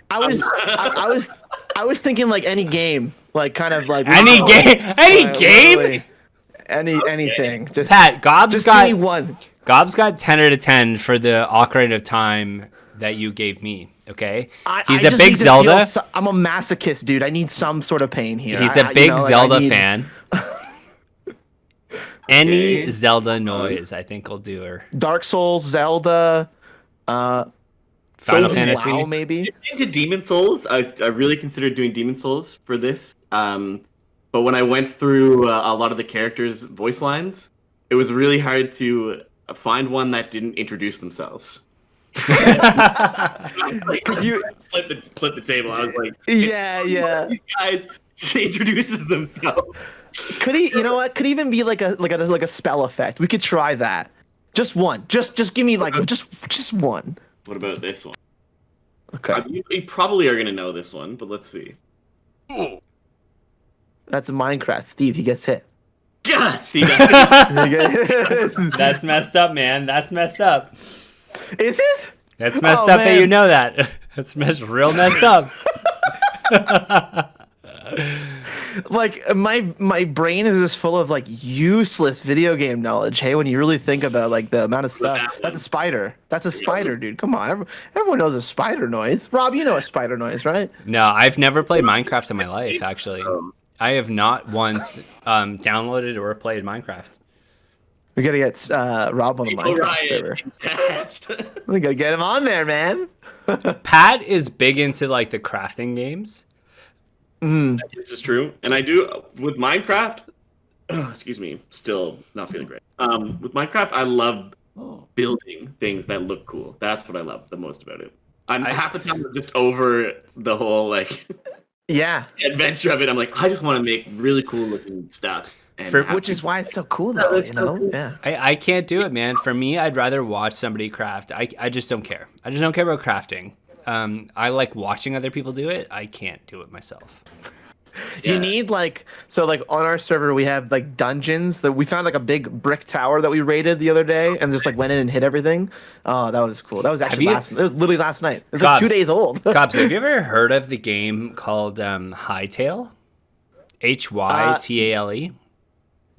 I was thinking like any game, like kind of like Any game? Any game? literally, anything. Just Pat, Gob's just give me got one. Gob's got 10 out of 10 for the Ocarina of Time that you gave me. Okay, he's I a just big need to Zelda. feel I'm a masochist, dude. I need some sort of pain here. He's a I- big like, I Zelda need- fan. Any Okay. Zelda noise, I think, will do her. Dark Souls, Zelda, Final Fantasy. WoW, maybe. Into Demon Souls, I really considered doing Demon Souls for this. But when I went through a lot of the characters' voice lines, it was really hard to find one that didn't introduce themselves. Because you, flip the table. I was like, yeah. these guys introduces themselves. Could he? You know what? Could even be like a spell effect. We could try that. Just one. Just give me like just one. What about this one? Okay. You probably are gonna know this one, but let's see. That's a Minecraft. Steve, he gets hit. God, see that? That's messed up, man. That's messed up. Is it? That's messed Oh, up that man. you know that. That's real messed up. Like my brain is just full of like useless video game knowledge. Hey, when you really think about like the amount of stuff, that's a spider. That's a spider, dude. Come on, everyone knows a spider noise. Rob, you know a spider noise, right? No, I've never played Minecraft in my life, actually. I have not once downloaded or played Minecraft. We gotta get Rob on the Minecraft server. We gotta get him on there, man. Pat is big into like the crafting games. This is true, and I do with Minecraft. Excuse me, still not feeling great. With Minecraft, I love building things that look cool. That's what I love the most about it. I'm half the time just over the whole like Yeah. adventure of it. I'm like, I just want to make really cool looking stuff, and Which is why it's so cool, though. looks You so know? cool. Yeah. I can't do it, man. For me, I'd rather watch somebody craft. I just don't care. I just don't care about crafting. I like watching other people do it. I can't do it myself. You need like on our server we have like dungeons that we found like a big brick tower that we raided the other day and just like went in and hit everything. Oh, that was cool. That was actually you- it was literally last night. It was like 2 days old. Cobbs, have you ever heard of the game called Hytale? Hytale?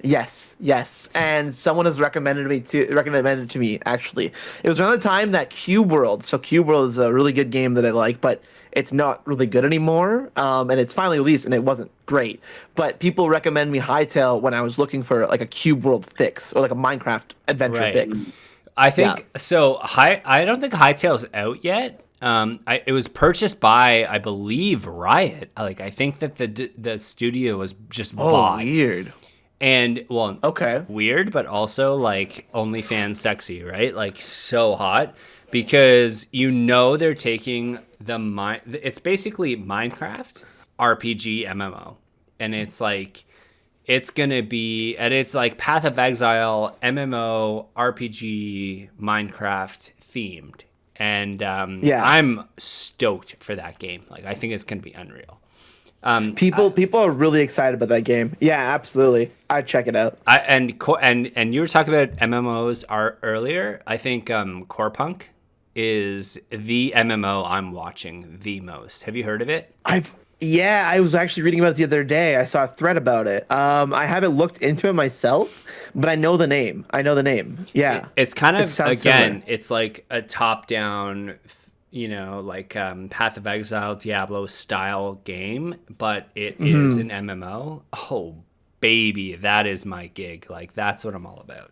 Yes. And someone has recommended it to me actually. It was around the time that Cube World. So Cube World is a really good game that I like, but it's not really good anymore. And it's finally released and it wasn't great. But people recommend me Hytale when I was looking for like a Cube World fix or like a Minecraft adventure Right. fix. I think so. I don't think Hytale's out yet. It was purchased by, I believe, Riot. Like I think that the studio was just bought. Weird. And well, Okay. weird, but also like OnlyFans sexy, right? Like so hot because they're taking it's basically Minecraft RPG MMO, and it's like it's gonna be and it's like Path of Exile MMO RPG Minecraft themed, and I'm stoked for that game. Like I think it's gonna be unreal. People are really excited about that game. Yeah, absolutely. I'd check it out. And you were talking about MMOs earlier. I think Corepunk is the MMO I'm watching the most. Have you heard of it? I was actually reading about it the other day. I saw a thread about it. I haven't looked into it myself, but I know the name. Yeah. It's kind of sounds again, similar. it's like a top-down, like Path of Exile, Diablo style game, but it is an MMO. Oh baby. That is my gig. Like, that's what I'm all about.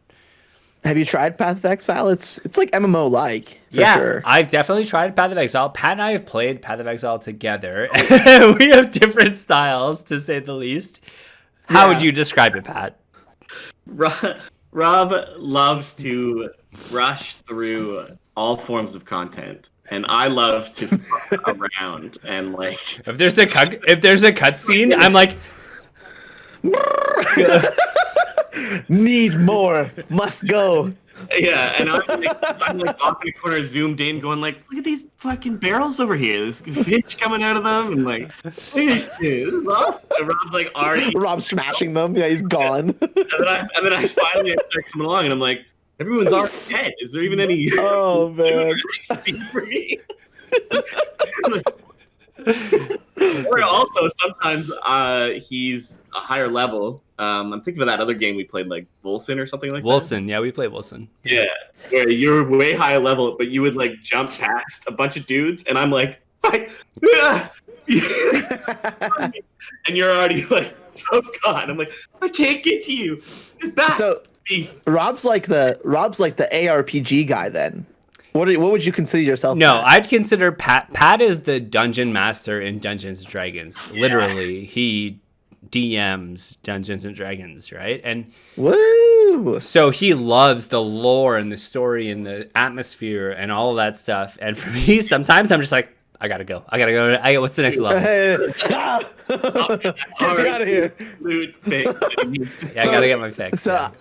Have you tried Path of Exile? It's like MMO like. Yeah, sure. I've definitely tried Path of Exile. Pat and I have played Path of Exile together. We have different styles, to say the least. How would you describe it, Pat? Rob loves to rush through all forms of content, and I love to fuck around and like. If there's a cutscene, I'm like, need more, must go. Yeah, and I'm like off in the corner, zoomed in, going like, look at these fucking barrels over here. There's fish coming out of them, and like, look at this shit. This is awesome. And Rob's like already. Rob's smashing them. Yeah, he's gone. and then I finally start coming along, and I'm like, everyone's already dead. Is there even any? Oh man. Speak for me. Or also sometimes he's a higher level. I'm thinking of that other game we played, like Wilson or something like that. Wilson, yeah, we played Wilson. Yeah, where you're way higher level, but you would like jump past a bunch of dudes, and I'm like, and you're already like so gone. I'm like, I can't get to you. Get back, so beast. Rob's like the ARPG guy then. What would you consider yourself? No, Pat? I'd consider Pat is the dungeon master in Dungeons and Dragons. Yeah. Literally, he DMs Dungeons and Dragons, right? And woo! So he loves the lore and the story and the atmosphere and all of that stuff. And for me, sometimes I'm just like, I gotta go. What's the next level? Get me out of here. Yeah, I gotta get my fix. So,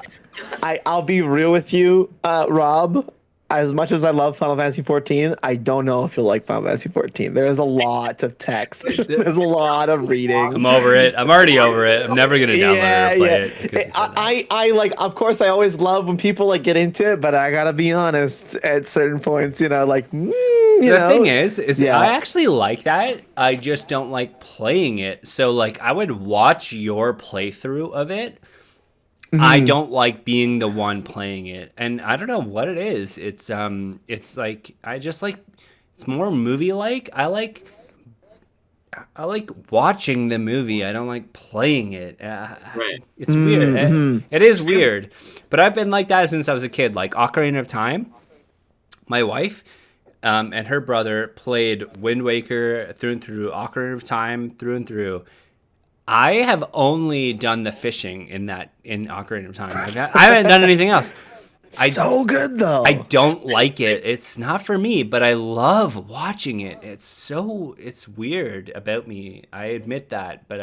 I'll be real with you, Rob. As much as I love Final Fantasy 14, I don't know if you'll like Final Fantasy 14. There is a lot of text. There's a lot of reading. I'm over it. I'm already over it. I'm never gonna download it or play it. I like. Of course, I always love when people like get into it, but I gotta be honest. At certain points, like. The thing is I actually like that. I just don't like playing it. So like, I would watch your playthrough of it. Mm-hmm. I don't like being the one playing it, and I don't know what it is. It's like I just like it's more movie like. I like watching the movie. I don't like playing it. Right. It's weird. It is weird, but I've been like that since I was a kid. Like Ocarina of Time, my wife and her brother played Wind Waker through and through, Ocarina of Time through and through. I have only done the fishing in Ocarina of Time. I haven't done anything else. So good though. I don't like it. It's not for me, but I love watching it. It's weird about me. I admit that, but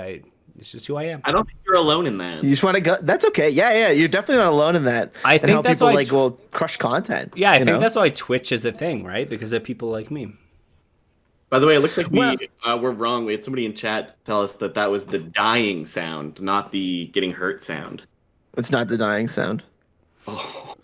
it's just who I am. I don't think you're alone in that. You just want to go. That's okay. Yeah. You're definitely not alone in that. I think that's people why will crush content. Yeah, I think that's why Twitch is a thing, right? Because of people like me. By the way, it looks like we're wrong. We had somebody in chat tell us that was the dying sound, not the getting hurt sound. It's not the dying sound. Oh.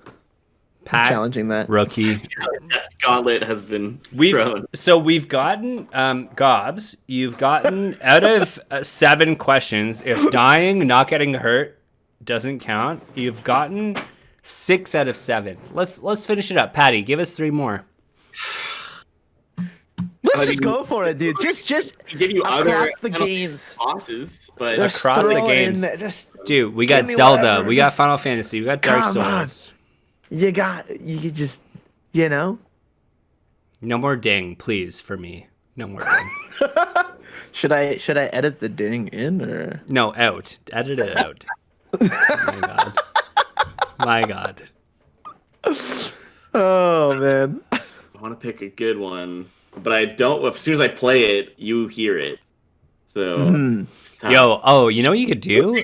Pat, challenging that. Rookie. That gauntlet has been thrown. So we've gotten, Gobs, you've gotten out of 7 questions, if dying, not getting hurt doesn't count, you've gotten 6 out of 7. Let's finish it up. Patty, give us 3 more. Let's just go for it, dude. Just give you across the games. Bosses, but across the games. Dude, we got Zelda, whatever. We got Final Fantasy, we got Dark Souls. You could just, No more ding, please, for me. No more ding. Should I edit the ding in or? No, out. Edit it out. My God. Oh man. I want to pick a good one. But I don't. As soon as I play it, you hear it. So, you know what you could do?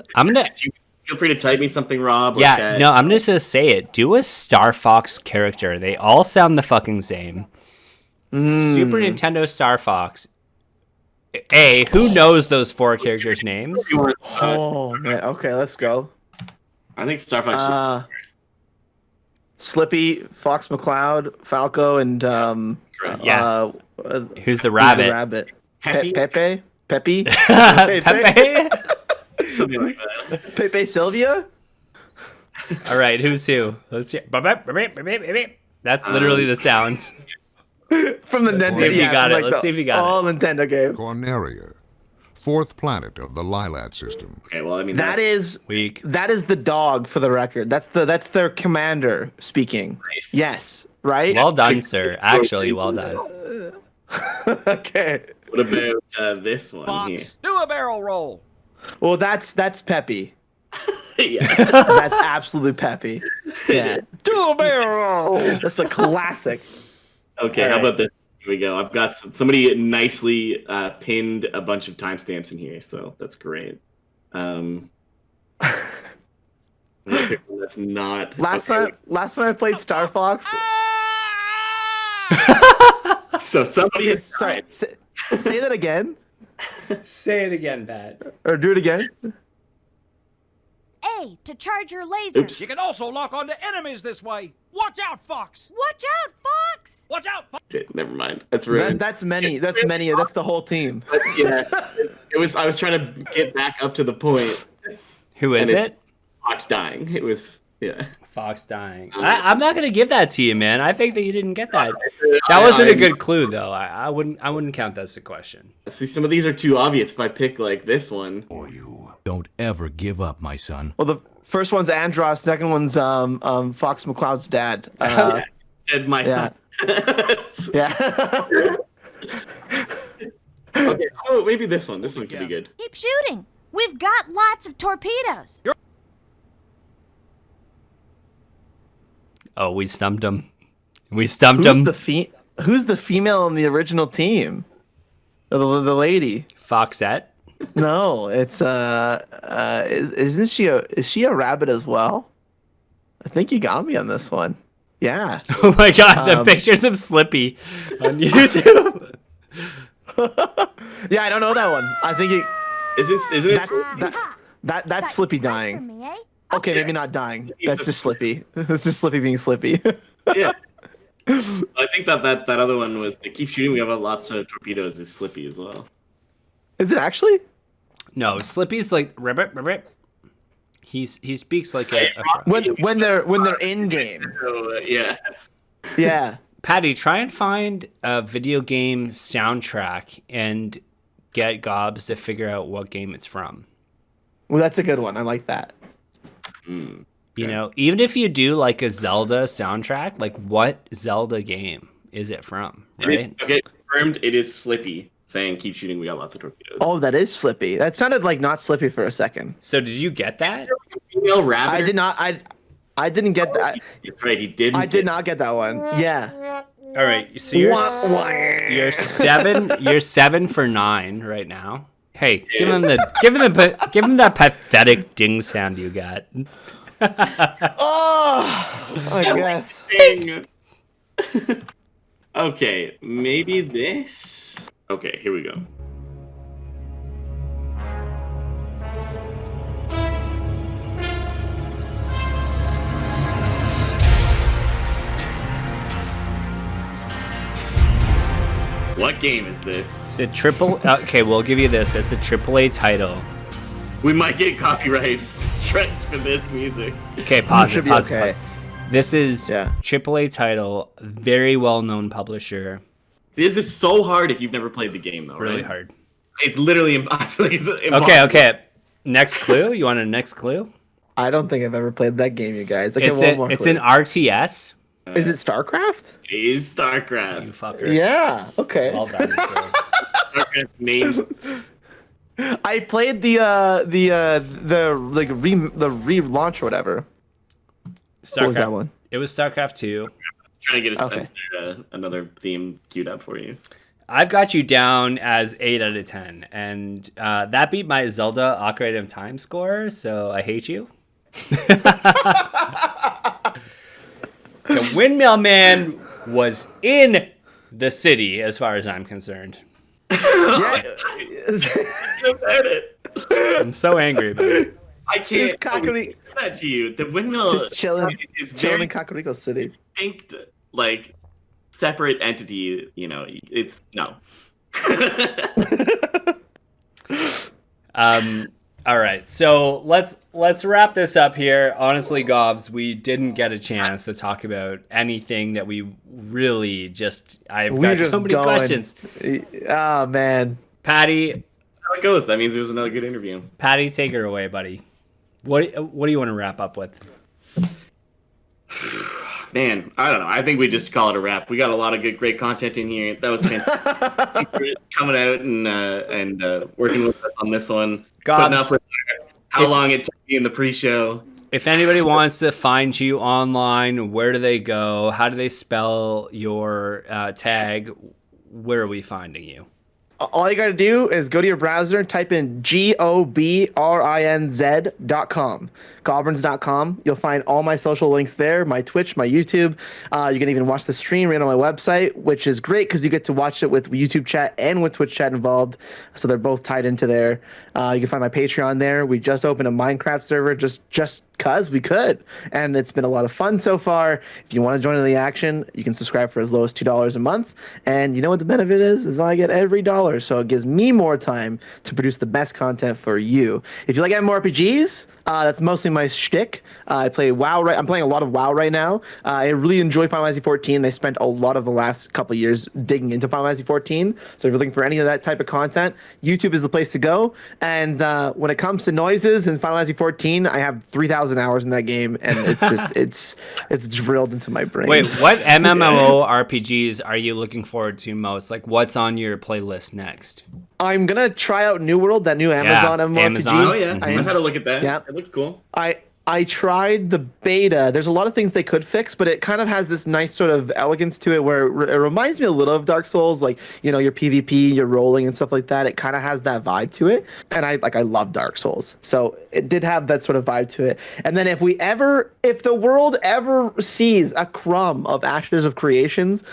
Feel free to type me something, Rob. Yeah, no, I'm just gonna say it. Do a Star Fox character. They all sound the fucking same. Super Nintendo Star Fox. Who knows those 4 characters' names? Oh man. Okay, let's go. I think Star Fox. Slippy, Fox McCloud, Falco, and who's the rabbit? Pepe? Pepe? Pepe? Something like that. Pepe Sylvia? All right, who's who? Let's see. That's literally the sounds. From the Nintendo. Let's see if you got it. Let's see if you got it. All Nintendo game. Corneria, fourth planet of the Lilat system. Okay, well, I mean That is weak. That is the dog for the record. That's their commander speaking. Nice. Yes, right? Well done, sir. Actually, well done. Okay. What about this one here? Do a barrel roll. Well, that's Peppy. Yeah. That's absolute Peppy. Yeah. Do a barrel. That's a classic. Okay, All how right. about this? Here we go. I've got somebody nicely pinned a bunch of timestamps in here, so that's great. I'm gonna pick one that's not. Last time I played Star Fox. So somebody is Sorry. Say that again, Say it again, Pat. or do it again. A, to charge your lasers. Oops. You can also lock onto enemies this way. Watch out, Fox! Watch out, Fox! Watch out, Fox! Okay, never mind. That's ruined. That's many. That's many. That's the whole team. Yeah. It was. I was trying to get back up to the point. Who is And it's- it? Fox dying. It was. Yeah. Fox dying. I'm not gonna give that to you, man. I think that you didn't get that. That wasn't a good clue, though. I wouldn't count that as a question. See, some of these are too obvious. If I pick like this one, Don't ever give up, my son. Well, the first one's Andros. Second one's Fox McCloud's dad. said my yeah. son. Yeah. Okay. Oh, maybe this one. This one could be good. Keep shooting. We've got lots of torpedoes. Oh, we stumped him. We stumped him. Who's the female in the original team? The lady. Foxette. No, it's is she a rabbit as well? I think you got me on this one. Yeah. Oh my God! The pictures of Slippy on YouTube. Yeah, I don't know that one. I think it. Isn't it? That's Slippy dying. Me, eh? Okay, maybe not dying. That's just Slippy. That's just Slippy being Slippy. Yeah. I think that other one was they keep shooting. We have lots of torpedoes. Is Slippy as well. Is it actually? No, Slippy's like ribbit, ribbit. He speaks like a When they're in game. So yeah. Yeah. Patty, try and find a video game soundtrack and get Gobs to figure out what game it's from. Well, that's a good one. I like that. You know, even if you do like a Zelda soundtrack, like what Zelda game is it from, right? Okay, confirmed. It is Slippy saying keep shooting. We got lots of torpedoes. Oh, that is Slippy. That sounded like not Slippy for a second. So did you get that? Female rabbit. I did not. I didn't get that. That's right. He didn't. I did not get that one. Yeah. All right, so you're 7 for 9 right now. Hey, give him that pathetic ding sound you got. Oh, I guess. Okay, maybe this. Okay, here we go. What game is this? It's a triple. Okay, we'll give you this. It's a AAA title. We might get copyright strike for this music. Okay, pause Should it. be Pause okay. it. This is Yeah. AAA title, very well-known publisher. This is so hard if you've never played the game, though. Really right? hard. It's literally impossible. Okay. Next clue. You want a next clue? I don't think I've ever played that game, you guys. I get It's one more. it's clue. an RTS. Is it StarCraft? It is StarCraft. You fucker. Yeah. Okay. Well done, sir. StarCraft name. I played the relaunch or whatever. What was that one? It was StarCraft 2. Trying to get Okay. another theme queued up for you. I've got you down as 8 out of 10, and that beat my Zelda Ocarina of Time score, so I hate you. The Windmill Man was in the city, as far as I'm concerned. Yeah. I'm so angry about it. I can't Kakariko- do that to you. The windmill Just chilling is in very Kakariko City. distinct, like separate entity. You know, it's no. All right, so let's wrap this up here. Honestly, Gobs, we didn't get a chance to talk about anything that we really just. I've got so many questions. Oh man. Patty, it goes. That means it was another good interview. Patty, take her away, buddy. What do you want to wrap up with? Man, I don't know. I think we just call it a wrap. We got a lot of great content in here. That was fantastic. Coming out and working with us on this one. Putting up with how long it took me in the pre-show. If anybody wants to find you online, where do they go? How do they spell your tag? Where are we finding you? All you got to do is go to your browser and type in Gobrinz.com, Gobrinz.com. You'll find all my social links there, my Twitch, my YouTube. You can even watch the stream right on my website, which is great because you get to watch it with YouTube chat and with Twitch chat involved. So they're both tied into there. You can find my Patreon there. We just opened a Minecraft server just because we could. And it's been a lot of fun so far. If you want to join in the action, you can subscribe for as low as $2 a month. And you know what the benefit is I get every dollar. So it gives me more time to produce the best content for you. If you like MMORPGs, that's mostly my shtick. I play WoW. I'm playing a lot of WoW right now. I really enjoy Final Fantasy 14. I spent a lot of the last couple of years digging into Final Fantasy 14. So if you're looking for any of that type of content, YouTube is the place to go. And when it comes to noises in Final Fantasy 14, I have 3,000 hours in that game, and it's just it's drilled into my brain. Wait, what MMORPGs are you looking forward to most? Like, what's on your playlist next? I'm gonna try out New World, that new Amazon MMORPG. Amazon. Oh yeah, I had a look at that. Yeah, it looked cool. I tried the beta. There's a lot of things they could fix, but it kind of has this nice sort of elegance to it where it reminds me a little of Dark Souls, like, you know, your PvP, your rolling and stuff like that. It kind of has that vibe to it. And I love Dark Souls. So it did have that sort of vibe to it. And then if the world ever sees a crumb of Ashes of Creations,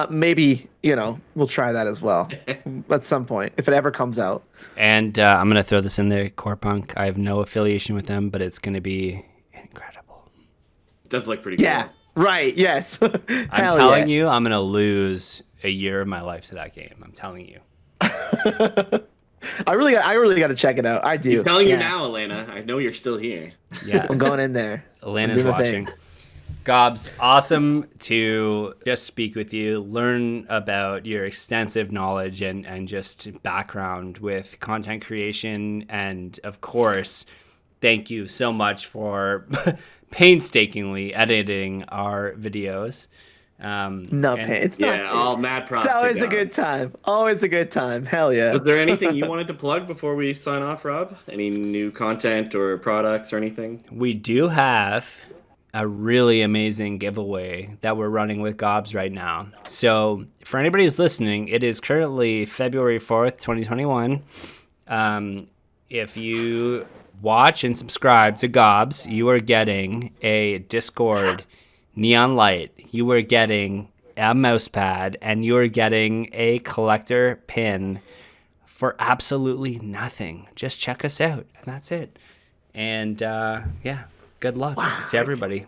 maybe, you know, we'll try that as well at some point, if it ever comes out. And I'm going to throw this in there, Core Punk. I have no affiliation with them, but it's going to be incredible. It does look pretty cool. Yeah, right, yes. I'm telling you, I'm going to lose a year of my life to that game. I'm telling you. I really got to check it out. I do. He's telling you now, Elena. I know you're still here. Yeah. I'm going in there. Elena's watching. Gobs, awesome to just speak with you, learn about your extensive knowledge and just background with content creation. And of course, thank you so much for painstakingly editing our videos. It's not. All mad props. It's always a good time. Always a good time. Hell yeah. Was there anything you wanted to plug before we sign off, Rob? Any new content or products or anything? We do have a really amazing giveaway that we're running with Gobs right now. So for anybody who's listening, it is currently February 4th, 2021. If you watch and subscribe to Gobs, you are getting a Discord neon light. You are getting a mouse pad, and you are getting a collector pin for absolutely nothing. Just check us out, and that's it. And yeah. Good luck to everybody.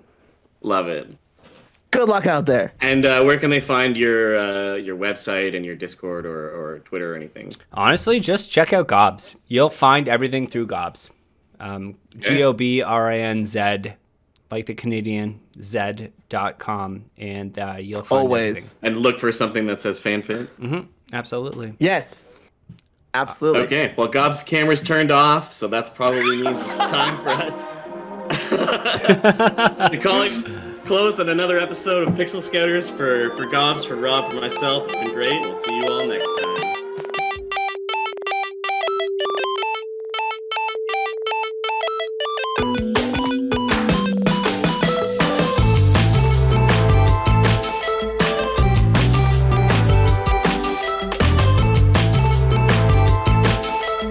Love it. Good luck out there. And where can they find your website and your Discord or Twitter or anything? Honestly, just check out Gobs. You'll find everything through Gobs. Gobrinz, like the Canadian, Z.com. And you'll find always everything. And look for something that says FanFit. Mm-hmm. Absolutely. Yes. Absolutely. Okay, well, Gob's camera's turned off, so that's probably means it's time for us to call it close on another episode of Pixel Scouters for Gobs, for Rob, for myself. It's been great. We'll see you all next time.